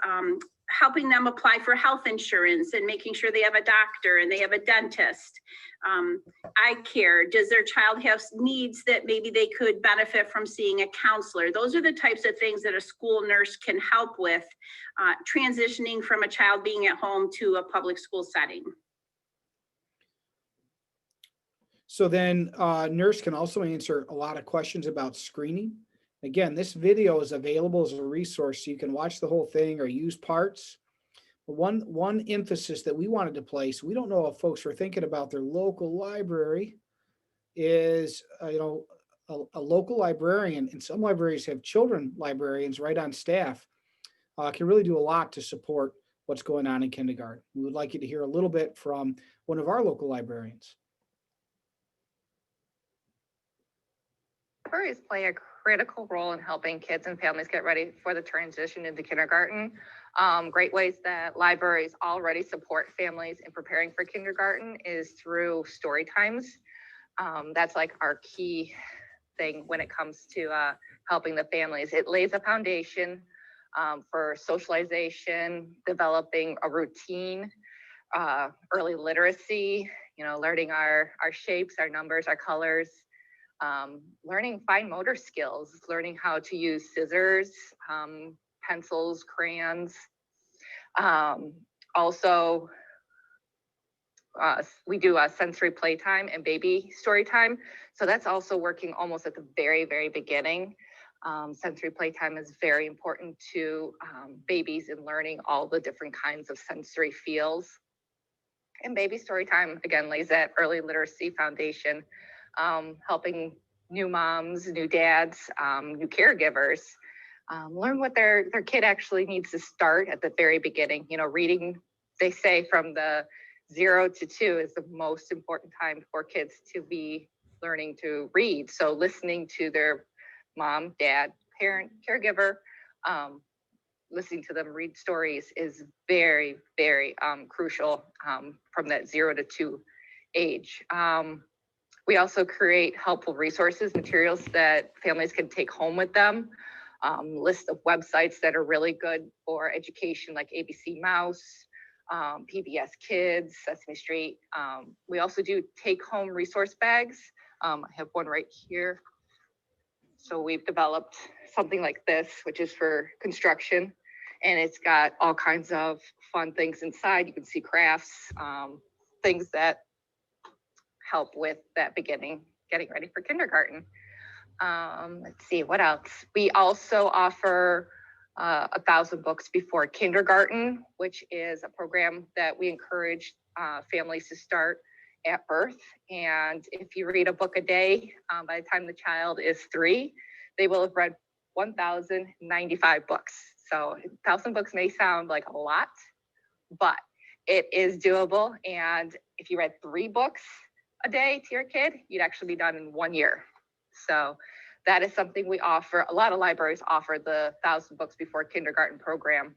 helping them apply for health insurance and making sure they have a doctor and they have a dentist. Eye care, does their child have needs that maybe they could benefit from seeing a counselor? Those are the types of things that a school nurse can help with transitioning from a child being at home to a public school setting. So then nurse can also answer a lot of questions about screening. Again, this video is available as a resource, so you can watch the whole thing or use parts. One emphasis that we wanted to place, we don't know if folks were thinking about their local library, is a local librarian, and some libraries have children librarians right on staff, can really do a lot to support what's going on in kindergarten. We would like you to hear a little bit from one of our local librarians. Libraries play a critical role in helping kids and families get ready for the transition into kindergarten. Great ways that libraries already support families in preparing for kindergarten is through story times. That's like our key thing when it comes to helping the families. It lays a foundation for socialization, developing a routine, early literacy, learning our shapes, our numbers, our colors, learning fine motor skills, learning how to use scissors, pencils, crayons. Also, we do sensory playtime and baby story time. So that's also working almost at the very, very beginning. Sensory playtime is very important to babies in learning all the different kinds of sensory feels. And baby story time, again, lays that early literacy foundation, helping new moms, new dads, new caregivers, learn what their kid actually needs to start at the very beginning. Reading, they say from the 0 to 2 is the most important time for kids to be learning to read. So listening to their mom, dad, parent, caregiver, listening to them read stories is very, very crucial from that 0 to 2 age. We also create helpful resources, materials that families can take home with them. List of websites that are really good for education, like ABC Mouse, PBS Kids, Sesame Street. We also do take-home resource bags. I have one right here. So we've developed something like this, which is for construction, and it's got all kinds of fun things inside. You can see crafts, things that help with that getting ready for kindergarten. Let's see, what else? We also offer 1,000 books before kindergarten, which is a program that we encourage families to start at birth. And if you read a book a day, by the time the child is 3, they will have read 1,095 books. So 1,000 books may sound like a lot, but it is doable. And if you read 3 books a day to your kid, you'd actually be done in 1 year. So that is something we offer. A lot of libraries offer the 1,000 books before kindergarten program.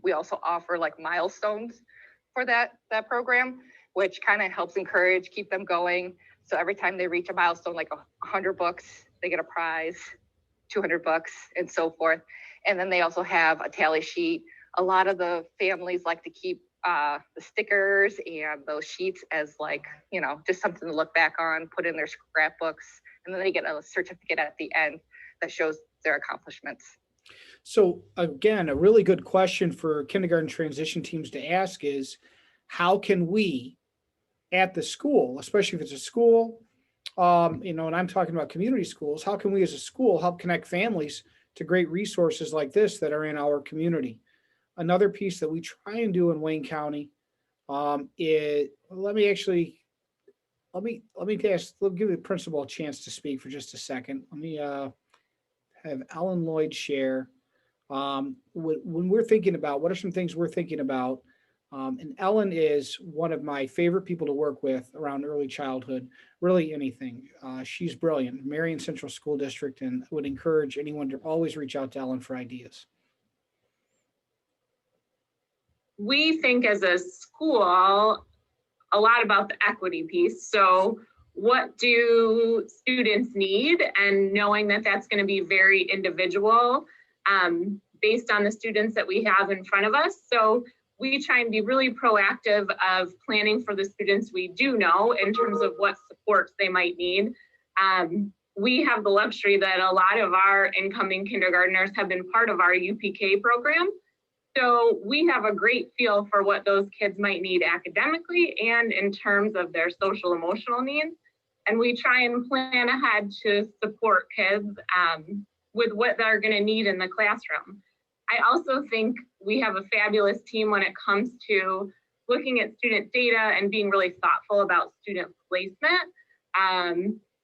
We also offer like milestones for that program, which kind of helps encourage, keep them going. So every time they reach a milestone, like 100 books, they get a prize, 200 books, and so forth. And then they also have a tally sheet. A lot of the families like to keep the stickers and those sheets as like, just something to look back on, put in their scrapbooks, and then they get a certificate at the end that shows their accomplishments. So again, a really good question for kindergarten transition teams to ask is, how can we at the school, especially if it's a school, and I'm talking about community schools, how can we as a school help connect families to great resources like this that are in our community? Another piece that we try and do in Wayne County is, let me give the principal a chance to speak for just a second. Let me have Ellen Lloyd share when we're thinking about what are some things we're thinking about. And Ellen is one of my favorite people to work with around early childhood, really anything. She's brilliant, Marion Central School District, and would encourage anyone to always reach out to Ellen for ideas. We think as a school a lot about the equity piece. So what do students need? And knowing that that's going to be very individual based on the students that we have in front of us. So we try and be really proactive of planning for the students we do know in terms of what supports they might need. We have the luxury that a lot of our incoming kindergartners have been part of our UPK program. So we have a great feel for what those kids might need academically and in terms of their social emotional needs. And we try and plan ahead to support kids with what they're going to need in the classroom. I also think we have a fabulous team when it comes to looking at student data and being really thoughtful about student placement.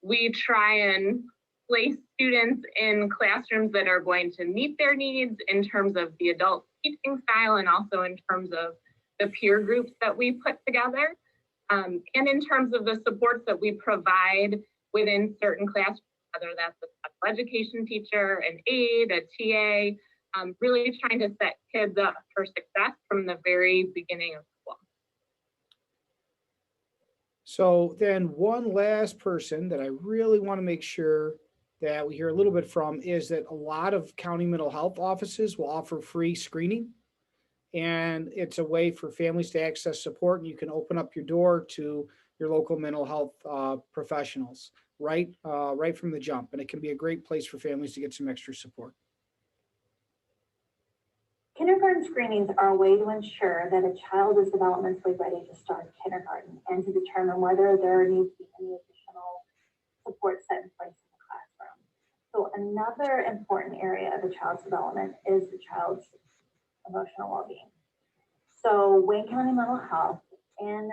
We try and place students in classrooms that are going to meet their needs in terms of the adult teaching style and also in terms of the peer groups that we put together. And in terms of the supports that we provide within certain classrooms, whether that's a special education teacher, an aide, a TA, really trying to set kids up for success from the very beginning of school. So then one last person that I really want to make sure that we hear a little bit from is that a lot of county mental health offices will offer free screening. And it's a way for families to access support, and you can open up your door to your local mental health professionals right from the jump. And it can be a great place for families to get some extra support. Kindergarten screenings are a way to ensure that a child is developmentally ready to start kindergarten and to determine whether there needs to be any additional support set in place in the classroom. So another important area of a child's development is the child's emotional well-being. So Wayne County Mental Health, in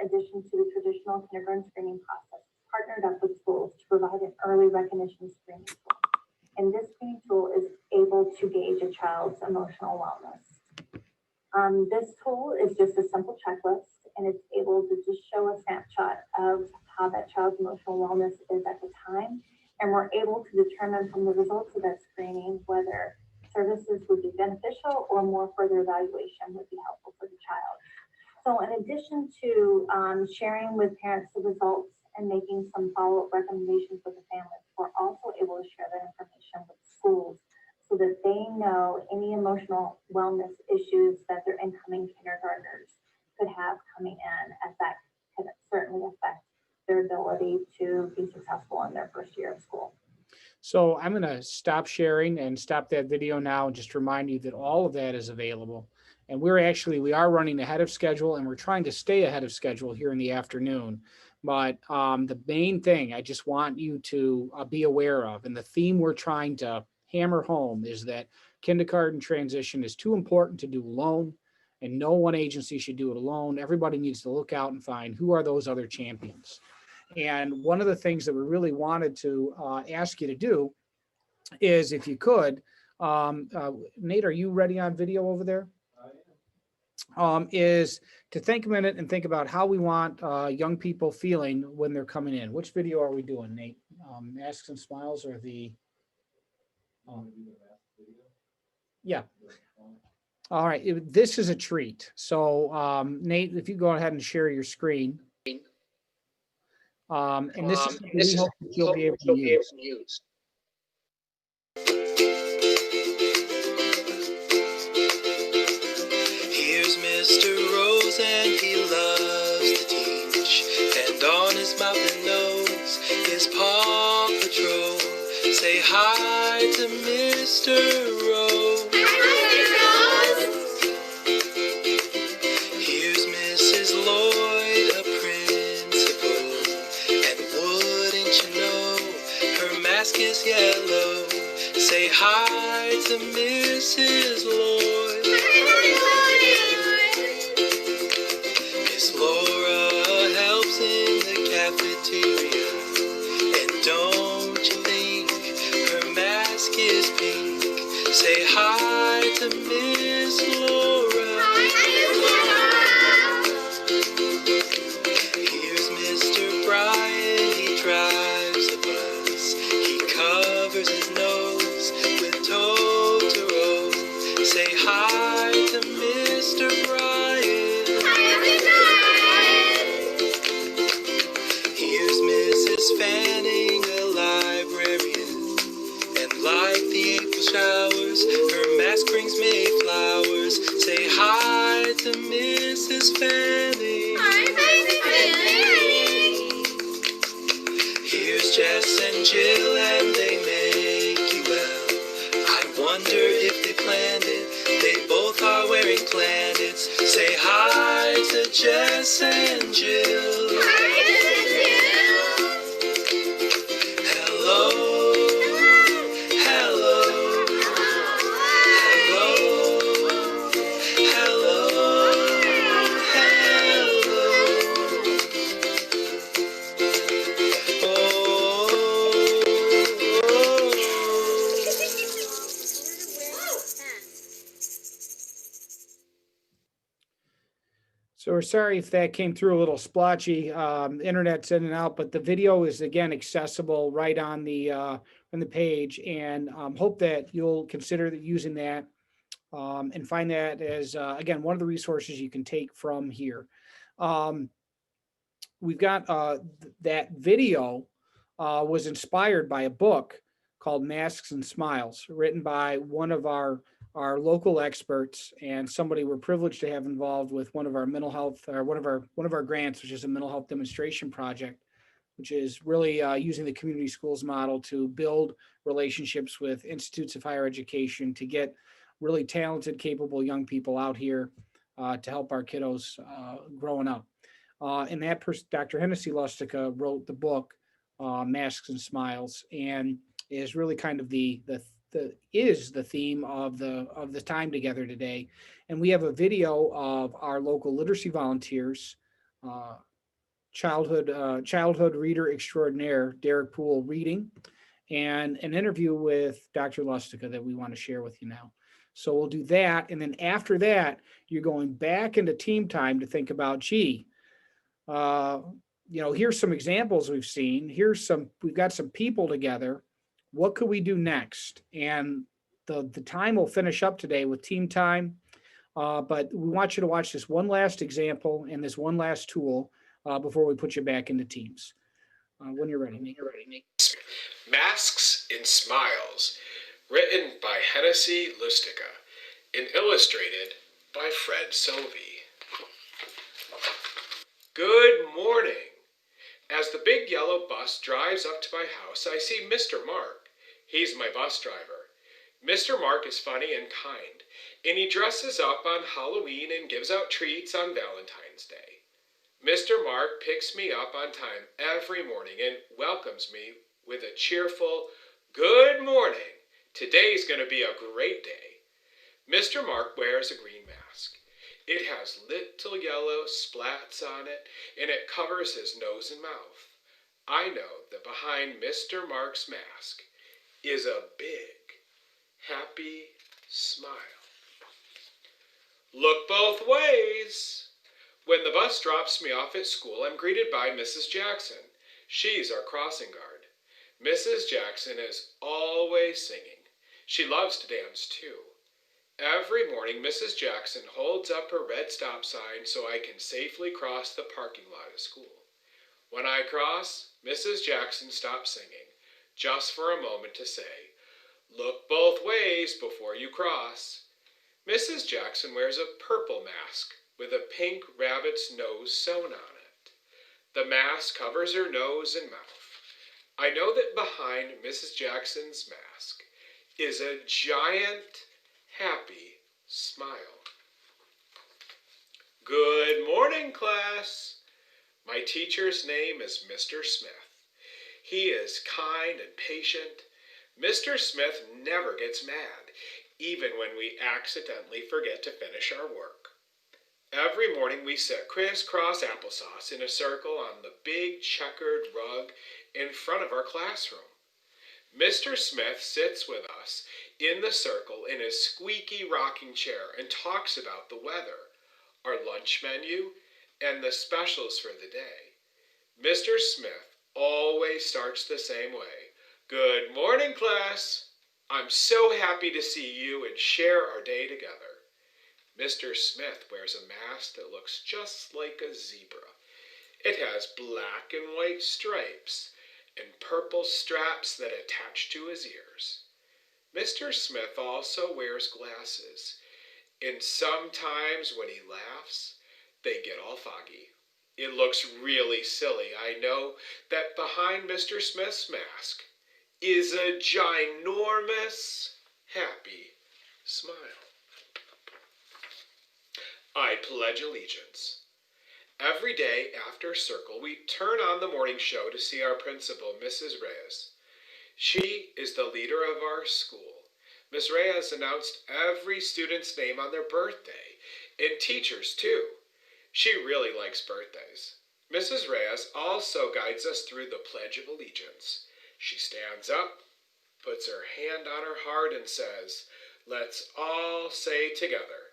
addition to the traditional kindergarten screening process, partnered up with schools to provide an early recognition screening tool. And this screening tool is able to gauge a child's emotional wellness. This tool is just a simple checklist, and it's able to just show a snapshot of how that child's emotional wellness is at the time. And we're able to determine from the results of that screening whether services would be beneficial or more further evaluation would be helpful for the child. So in addition to sharing with parents the results and making some follow-up recommendations with the families, we're also able to share that information with schools so that they know any emotional wellness issues that their incoming kindergartners could have coming in, as that could certainly affect their ability to be successful in their first year of school. So I'm going to stop sharing and stop that video now and just remind you that all of that is available. And we are running ahead of schedule, and we're trying to stay ahead of schedule here in the afternoon. But the main thing I just want you to be aware of, and the theme we're trying to hammer home, is that kindergarten transition is too important to do alone, and no one agency should do it alone. Everybody needs to look out and find who are those other champions. And one of the things that we really wanted to ask you to do is, if you could, Nate, are you ready on video over there? Is to think a minute and think about how we want young people feeling when they're coming in. Which video are we doing, Nate? Masks and Smiles, or the... yeah. All right, this is a treat. So Nate, if you go ahead and share your screen. And this is we hope that you'll be able to use. Here's Mr. Rose, and he loves to teach, and on his mouth and nose is Paw Patrol. Say hi to Mr. Rose. Here's Mrs. Lloyd, a principal, and wouldn't you know, her mask is yellow. Say hi to Mrs. Lloyd. Miss Laura helps in the cafeteria, and don't you think her mask is pink? Say hi to Miss Laura. Here's Mr. Brian, he drives a bus. He covers his nose with Totoro. Say hi to Mr. Brian. Here's Mrs. Fanning, a librarian, and like the April showers, her mask brings May flowers. Say hi to Mrs. Fanning. Here's Jess and Jill, and they make you well. I wonder if they planned it. They both are wearing planets. Say hi to Jess and Jill. Hello. Hello. Hello. Hello. So we're sorry if that came through a little splotchy. Internet's in and out, but the video is again accessible right on the page, and hope that you'll consider using that and find that as again one of the resources you can take from here. we've got that video was inspired by a book called Masks and Smiles, written by one of our local experts and somebody we're privileged to have involved with one of our mental health, or one of our grants, which is a mental health demonstration project, which is really using the community schools model to build relationships with institutes of higher education to get really talented, capable young people out here to help our kiddos growing up. And that person, Dr. Hennessy Lustica, wrote the book Masks and Smiles, and is really kind of the theme of the time together today. And we have a video of our local literacy volunteers, childhood reader extraordinaire Derek Poole reading, and an interview with Dr. Lustica that we want to share with you now. So we'll do that, and then after that, you're going back into team time to think about, gee, here's some examples we've seen. We've got some people together. What could we do next? And the time will finish up today with team time. But we want you to watch this one last example and this one last tool before we put you back into teams. When you're ready, Nick. Masks and Smiles, written by Hennessy Lustica and illustrated by Fred Sovey. Good morning. As the big yellow bus drives up to my house, I see Mr. Mark. He's my bus driver. Mr. Mark is funny and kind, and he dresses up on Halloween and gives out treats on Valentine's Day. Mr. Mark picks me up on time every morning and welcomes me with a cheerful, "Good morning. Today's going to be a great day." Mr. Mark wears a green mask. It has little yellow splats on it, and it covers his nose and mouth. I know that behind Mr. Mark's mask is a big, happy smile. Look both ways. When the bus drops me off at school, I'm greeted by Mrs. Jackson. She's our crossing guard. Mrs. Jackson is always singing. She loves to dance too. Every morning, Mrs. Jackson holds up her red stop sign so I can safely cross the parking lot of school. When I cross, Mrs. Jackson stops singing, just for a moment to say, "Look both ways before you cross." Mrs. Jackson wears a purple mask with a pink rabbit's nose sewn on it. The mask covers her nose and mouth. I know that behind Mrs. Jackson's mask is a giant, happy smile. Good morning, class. My teacher's name is Mr. Smith. He is kind and patient. Mr. Smith never gets mad, even when we accidentally forget to finish our work. Every morning we sit crisscross applesauce in a circle on the big checkered rug in front of our classroom. Mr. Smith sits with us in the circle in his squeaky rocking chair and talks about the weather, our lunch menu, and the specials for the day. Mr. Smith always starts the same way. Good morning, class. I'm so happy to see you and share our day together. Mr. Smith wears a mask that looks just like a zebra. It has black and white stripes and purple straps that attach to his ears. Mr. Smith also wears glasses, and sometimes when he laughs, they get all foggy. It looks really silly, I know, that behind Mr. Smith's mask is a ginormous, happy smile. I pledge allegiance. Every day after circle, we turn on the morning show to see our principal, Mrs. Reyes. She is the leader of our school. Ms. Reyes announced every student's name on their birthday, and teachers too. She really likes birthdays. Mrs. Reyes also guides us through the Pledge of Allegiance. She stands up, puts her hand on her heart, and says, "Let's all say together,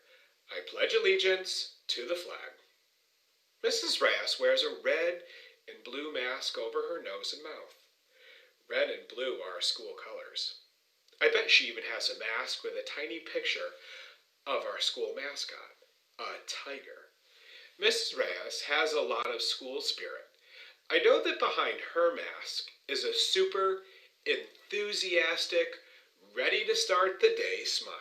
I pledge allegiance to the flag." Mrs. Reyes wears a red and blue mask over her nose and mouth. Red and blue are our school colors. I bet she even has a mask with a tiny picture of our school mascot, a tiger. Mrs. Reyes has a lot of school spirit, I know that behind her mask is a super enthusiastic, ready to start the day smile.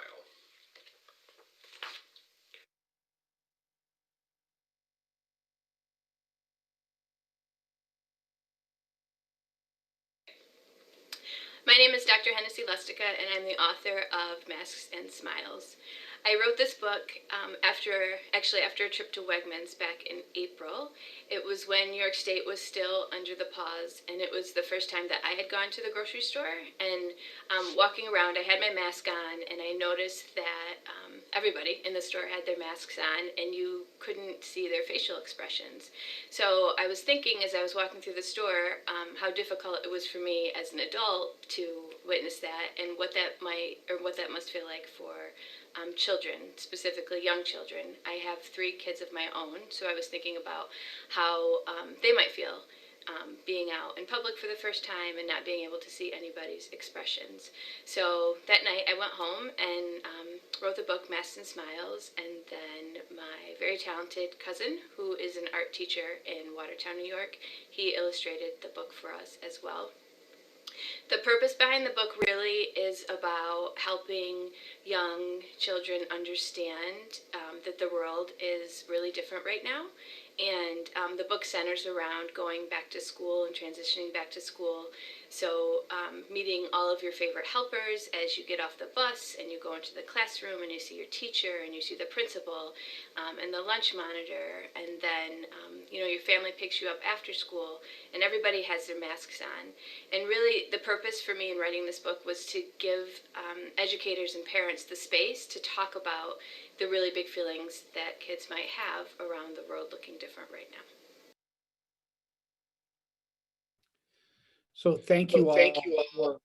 My name is Dr. Hennessy Lustica, and I'm the author of Masks and Smiles. I wrote this book after a trip to Wegmans back in April. It was when New York State was still under the pause, and it was the first time that I had gone to the grocery store. And walking around, I had my mask on, and I noticed that everybody in the store had their masks on, and you couldn't see their facial expressions. So I was thinking as I was walking through the store how difficult it was for me as an adult to witness that, and what that must feel like for children, specifically young children. I have 3 kids of my own, so I was thinking about how they might feel being out in public for the first time and not being able to see anybody's expressions. So that night I went home and wrote the book Masks and Smiles, and then my very talented cousin, who is an art teacher in Watertown, New York, he illustrated the book for us as well. The purpose behind the book really is about helping young children understand that the world is really different right now. And the book centers around going back to school and transitioning back to school. So meeting all of your favorite helpers as you get off the bus and you go into the classroom and you see your teacher and you see the principal and the lunch monitor. And then, your family picks you up after school and everybody has their masks on. And really the purpose for me in writing this book was to give educators and parents the space to talk about the really big feelings that kids might have around the world looking different right now. So thank you all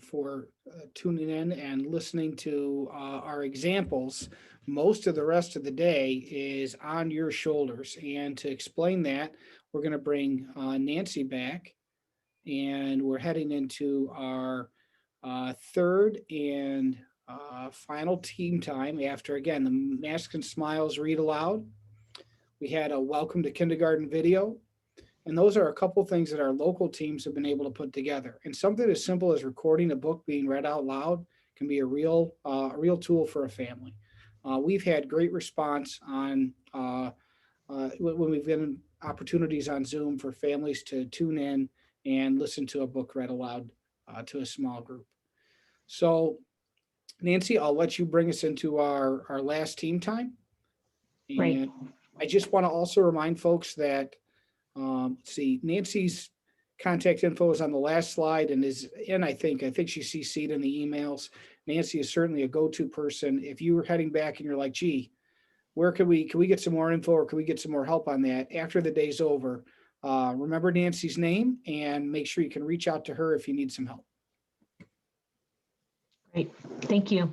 for tuning in and listening to our examples. Most of the rest of the day is on your shoulders. And to explain that, we're going to bring Nancy back, and we're heading into our third and final team time after, again, the Masks and Smiles read aloud. We had a welcome to kindergarten video. And those are a couple things that our local teams have been able to put together. And something as simple as recording a book being read out loud can be a real tool for a family. We've had great response on when we've given opportunities on Zoom for families to tune in and listen to a book read aloud to a small group. So, Nancy, I'll let you bring us into our last team time. And Great. I just want to also remind folks that see, Nancy's contact info is on the last slide and I think she CC'd in the emails. Nancy is certainly a go-to person. If you were heading back and you're like, gee, where can we get some more info, or can we get some more help on that after the day's over? Remember Nancy's name and make sure you can reach out to her if you need some help. Great, thank you.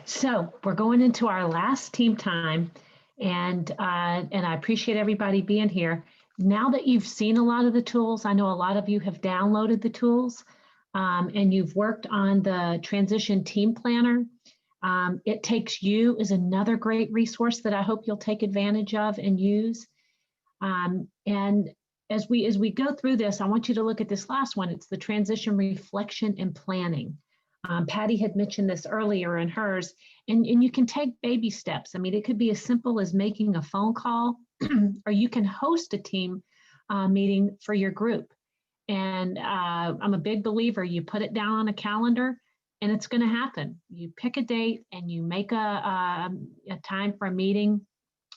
So we're going into our last team time, and I appreciate everybody being here. Now that you've seen a lot of the tools, I know a lot of you have downloaded the tools and you've worked on the transition team planner. It Takes You is another great resource that I hope you'll take advantage of and use. And as we go through this, I want you to look at this last one. It's the transition reflection and planning. Patty had mentioned this earlier in hers, and you can take baby steps. I mean, it could be as simple as making a phone call, or you can host a team meeting for your group. And I'm a big believer, you put it down on a calendar and it's going to happen. You pick a date and you make a time for a meeting,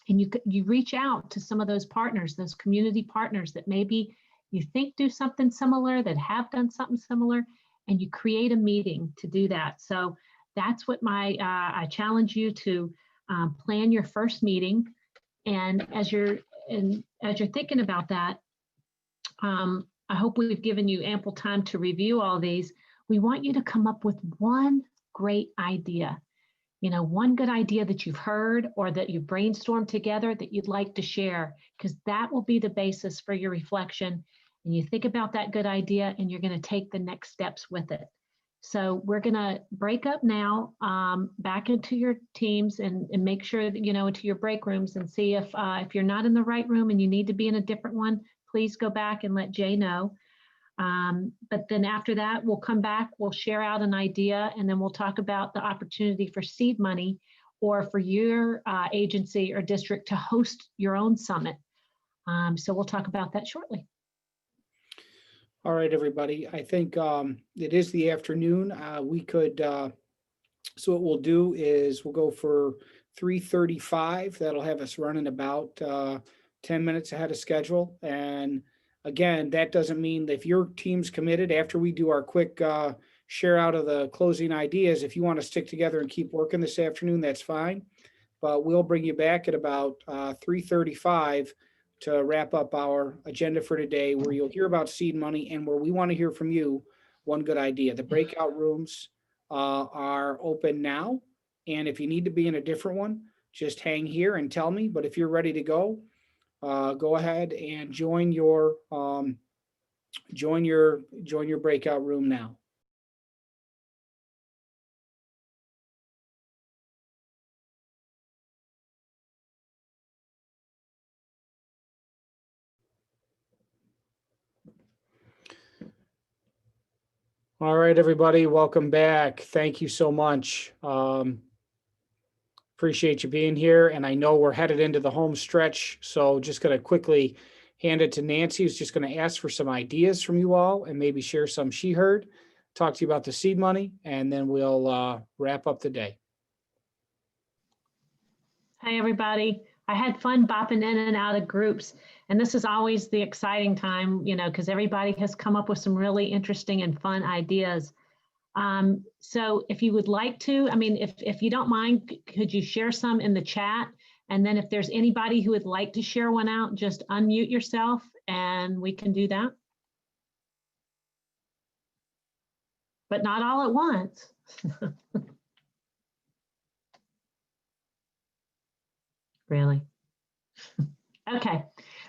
and you reach out to some of those partners, those community partners that maybe you think do something similar, that have done something similar, and you create a meeting to do that. So that's what I challenge you to plan your first meeting. And as you're thinking about that, I hope we've given you ample time to review all these. We want you to come up with one great idea, one good idea that you've heard or that you've brainstormed together that you'd like to share, because that will be the basis for your reflection. And you think about that good idea and you're going to take the next steps with it. So we're going to break up now back into your teams and make sure that, into your break rooms, and see if you're not in the right room and you need to be in a different one, please go back and let Jay know. But then after that, we'll come back, we'll share out an idea, and then we'll talk about the opportunity for seed money or for your agency or district to host your own summit. So we'll talk about that shortly. All right, everybody. I think it is the afternoon. We could, so what we'll do is we'll go for 3:35. That'll have us running about 10 minutes ahead of schedule. And again, that doesn't mean that if your team's committed after we do our quick share out of the closing ideas, if you want to stick together and keep working this afternoon, that's fine. But we'll bring you back at about 3:35 to wrap up our agenda for today, where you'll hear about seed money and where we want to hear from you one good idea. The breakout rooms are open now. And if you need to be in a different one, just hang here and tell me. But if you're ready to go ahead and join your breakout room now. All right, everybody, welcome back. Thank you so much. Appreciate you being here. And I know we're headed into the home stretch. So just going to quickly hand it to Nancy, who's just going to ask for some ideas from you all and maybe share some she heard, talk to you about the seed money, and then we'll wrap up the day. Hi, everybody. I had fun bopping in and out of groups. And this is always the exciting time, you know, because everybody has come up with some really interesting and fun ideas. So if you would like to, I mean, if you don't mind, could you share some in the chat? And then if there's anybody who would like to share one out, just unmute yourself and we can do that. But not all at once. Really? Okay.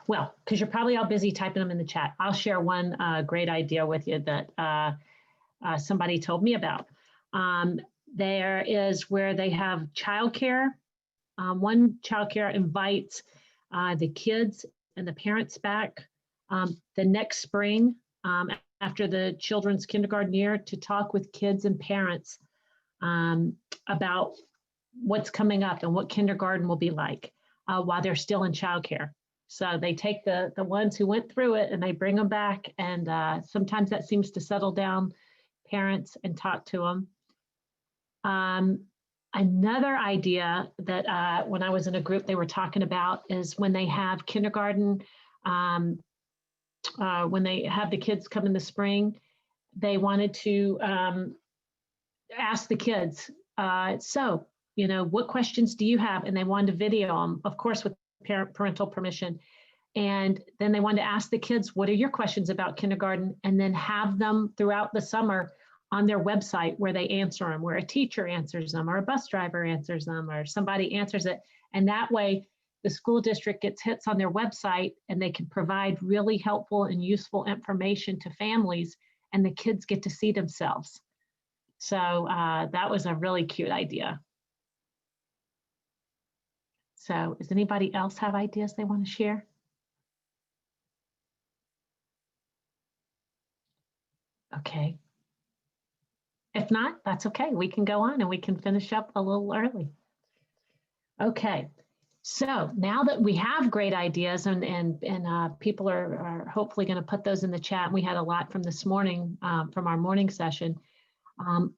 Well, because you're probably all busy typing them in the chat. I'll share one great idea with you that somebody told me about. There is where they have childcare. One childcare invites the kids and the parents back the next spring after the children's kindergarten year to talk with kids and parents about what's coming up and what kindergarten will be like while they're still in childcare. So they take the ones who went through it and they bring them back, and sometimes that seems to settle down parents and talk to them. Another idea that when I was in a group they were talking about is when they have kindergarten, when they have the kids come in the spring, they wanted to ask the kids, so, you know, what questions do you have? And they wanted to video them, of course, with parental permission. And then they wanted to ask the kids, what are your questions about kindergarten? And then have them throughout the summer on their website where they answer them, where a teacher answers them or a bus driver answers them or somebody answers it. And that way the school district gets hits on their website and they can provide really helpful and useful information to families, and the kids get to see themselves. So that was a really cute idea. So does anybody else have ideas they want to share? Okay. If not, that's okay. We can go on and we can finish up a little early. Okay. So now that we have great ideas and people are hopefully going to put those in the chat. We had a lot from this morning, from our morning session.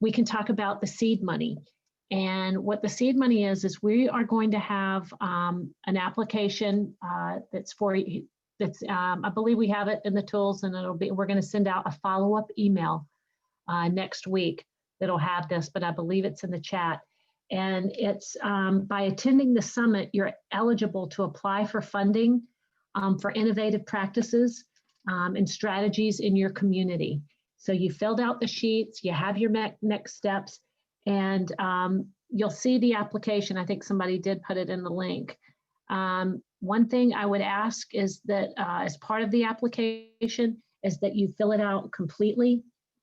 We can talk about the seed money. And what the seed money is we are going to have an application that's for, I believe we have it in the tools, and we're going to send out a follow-up email next week that'll have this, but I believe it's in the chat. And it's by attending the summit, you're eligible to apply for funding for innovative practices and strategies in your community. So you filled out the sheets, you have your next steps, and you'll see the application. I think somebody did put it in the link. One thing I would ask is that as part of the application is that you fill it out completely,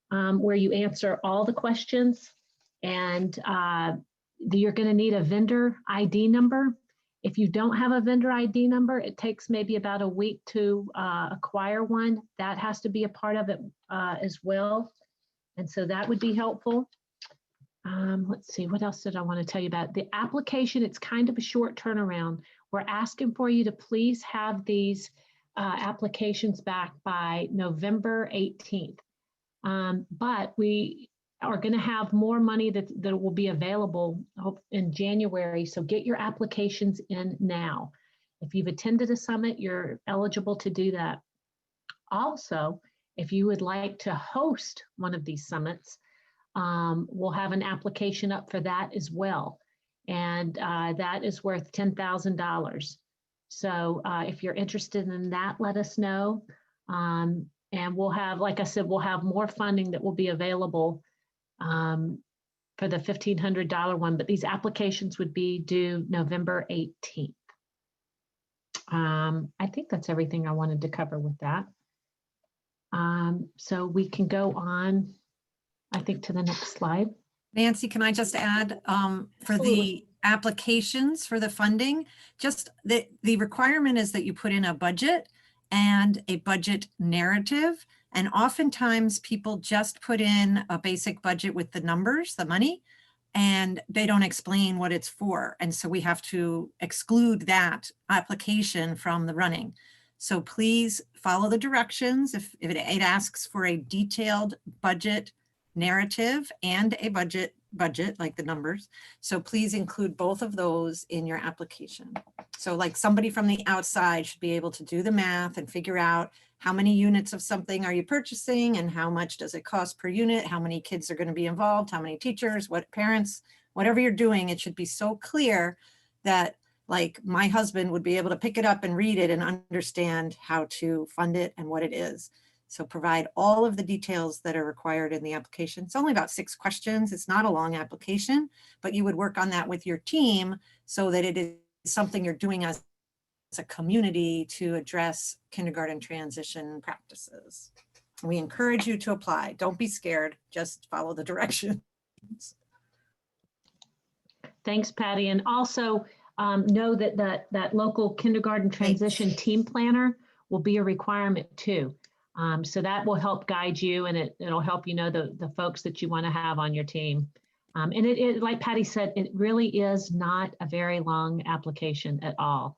where you answer all the questions, and you're going to need a vendor ID number If you don't have a vendor ID number, it takes maybe about a week to acquire one. That has to be a part of it as well. And so that would be helpful. Let's see, what else did I want to tell you about? The application, it's kind of a short turnaround. We're asking for you to please have these applications back by November 18th. But we are going to have more money that will be available in January. So get your applications in now. If you've attended a summit, you're eligible to do that. Also, if you would like to host one of these summits, we'll have an application up for that as well. And that is worth $10,000. So if you're interested in that, let us know. And we'll have, like I said, we'll have more funding that will be available for the $1,500 one, but these applications would be due November 18th. I think that's everything I wanted to cover with that. So we can go on, I think, to the next slide. Nancy, can I just add for the applications for the funding, just the requirement is that you put in a budget and a budget narrative. And oftentimes people just put in a basic budget with the numbers, the money, and they don't explain what it's for. And so we have to exclude that application from the running. So please follow the directions. If it asks for a detailed budget narrative and a budget like the numbers. So please include both of those in your application. So like somebody from the outside should be able to do the math and figure out how many units of something are you purchasing and how much does it cost per unit, how many kids are going to be involved, how many teachers, what parents, whatever you're doing, it should be so clear that like my husband would be able to pick it up and read it and understand how to fund it and what it is. So provide all of the details that are required in the application. It's only about 6 questions. It's not a long application, but you would work on that with your team so that it is something you're doing as a community to address kindergarten transition practices. We encourage you to apply. Don't be scared. Just follow the directions. Thanks, Patty. And also know that that local kindergarten transition team planner will be a requirement too. So that will help guide you, and it'll help you know the folks that you want to have on your team. And it, like Patty said, it really is not a very long application at all.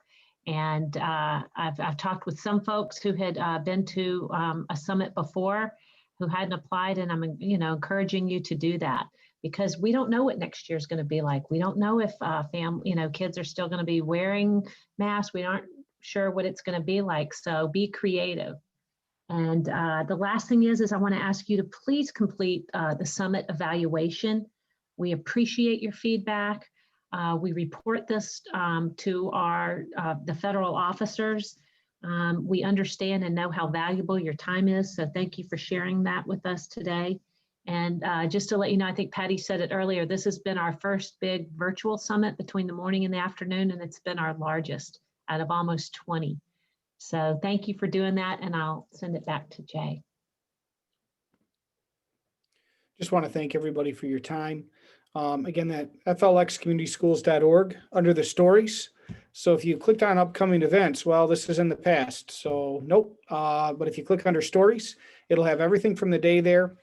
And I've talked with some folks who had been to a summit before who hadn't applied, and I'm encouraging you to do that because we don't know what next year is going to be like. We don't know if kids are still going to be wearing masks. We aren't sure what it's going to be like. So be creative. And the last thing is I want to ask you to please complete the summit evaluation. We appreciate your feedback. We report this to the federal officers. We understand and know how valuable your time is. So thank you for sharing that with us today. And just to let you know, I think Patty said it earlier, this has been our first big virtual summit between the morning and the afternoon, and it's been our largest out of almost 20. So thank you for doing that, and I'll send it back to Jay. Just want to thank everybody for your time. Again, that flxcommunityschools.org under the stories. So if you clicked on upcoming events, well, this is in the past. So nope. But if you click under stories, it'll have everything from the day there.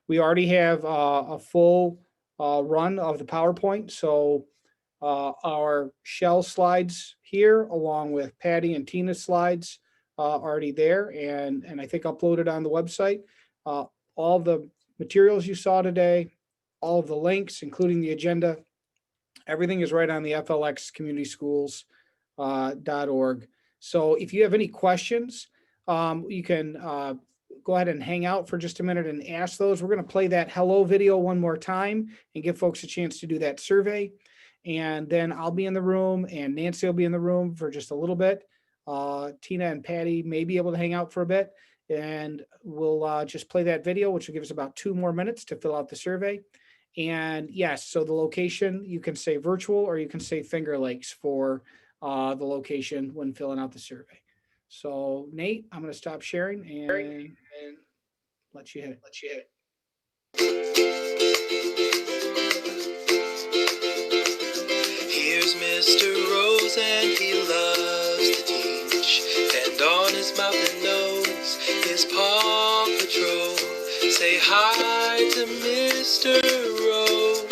We already have a full run of the PowerPoint. So our shell slides here, along with Patty and Tina's slides, already there, and I think uploaded on the website. All the materials you saw today, all of the links, including the agenda, everything is right on the flxcommunityschools.org. So if you have any questions, you can go ahead and hang out for just a minute and ask those. We're going to play that hello video one more time and give folks a chance to do that survey. And then I'll be in the room and Nancy will be in the room for just a little bit. Tina and Patty may be able to hang out for a bit, and we'll just play that video, which will give us about 2 more minutes to fill out the survey. And yes, so the location, you can say virtual or you can say Finger Lakes for the location when filling out the survey. So Nate, I'm going to stop sharing and let you hit it. Here's Mr. Rose Rose and he loves to teach. And on his mouth and nose is Paw Patrol. Say hi to Mr. Rose.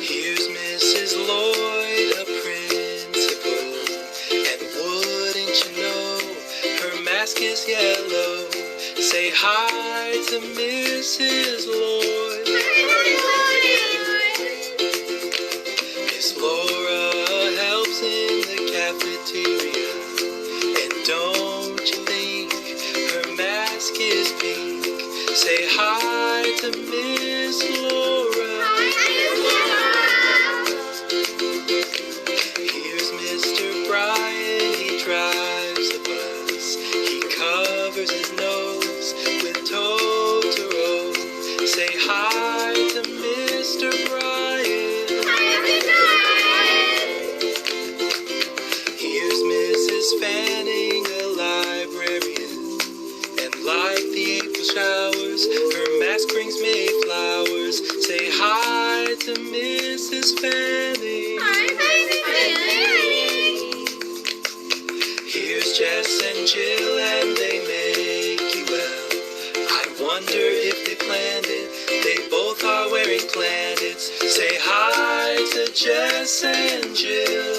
Here's Mrs. Lloyd, a principal. And wouldn't you know, her mask is yellow. Say hi to Mrs. Lloyd. Miss Laura helps in the cafeteria. And don't you think her mask is pink? Say hi to Miss Laura. Here's Mr. Brian, he drives a bus. He covers his nose with Totoro. Say hi to Mr. Brian. Here's Mrs. Fanning, a librarian. And like the April showers, her mask brings May flowers. Say hi to Mrs. Fanning. Here's Jess and Jill, and they make you well. I wonder if they planned it. They both are wearing planets. Say hi to Jess and Jill.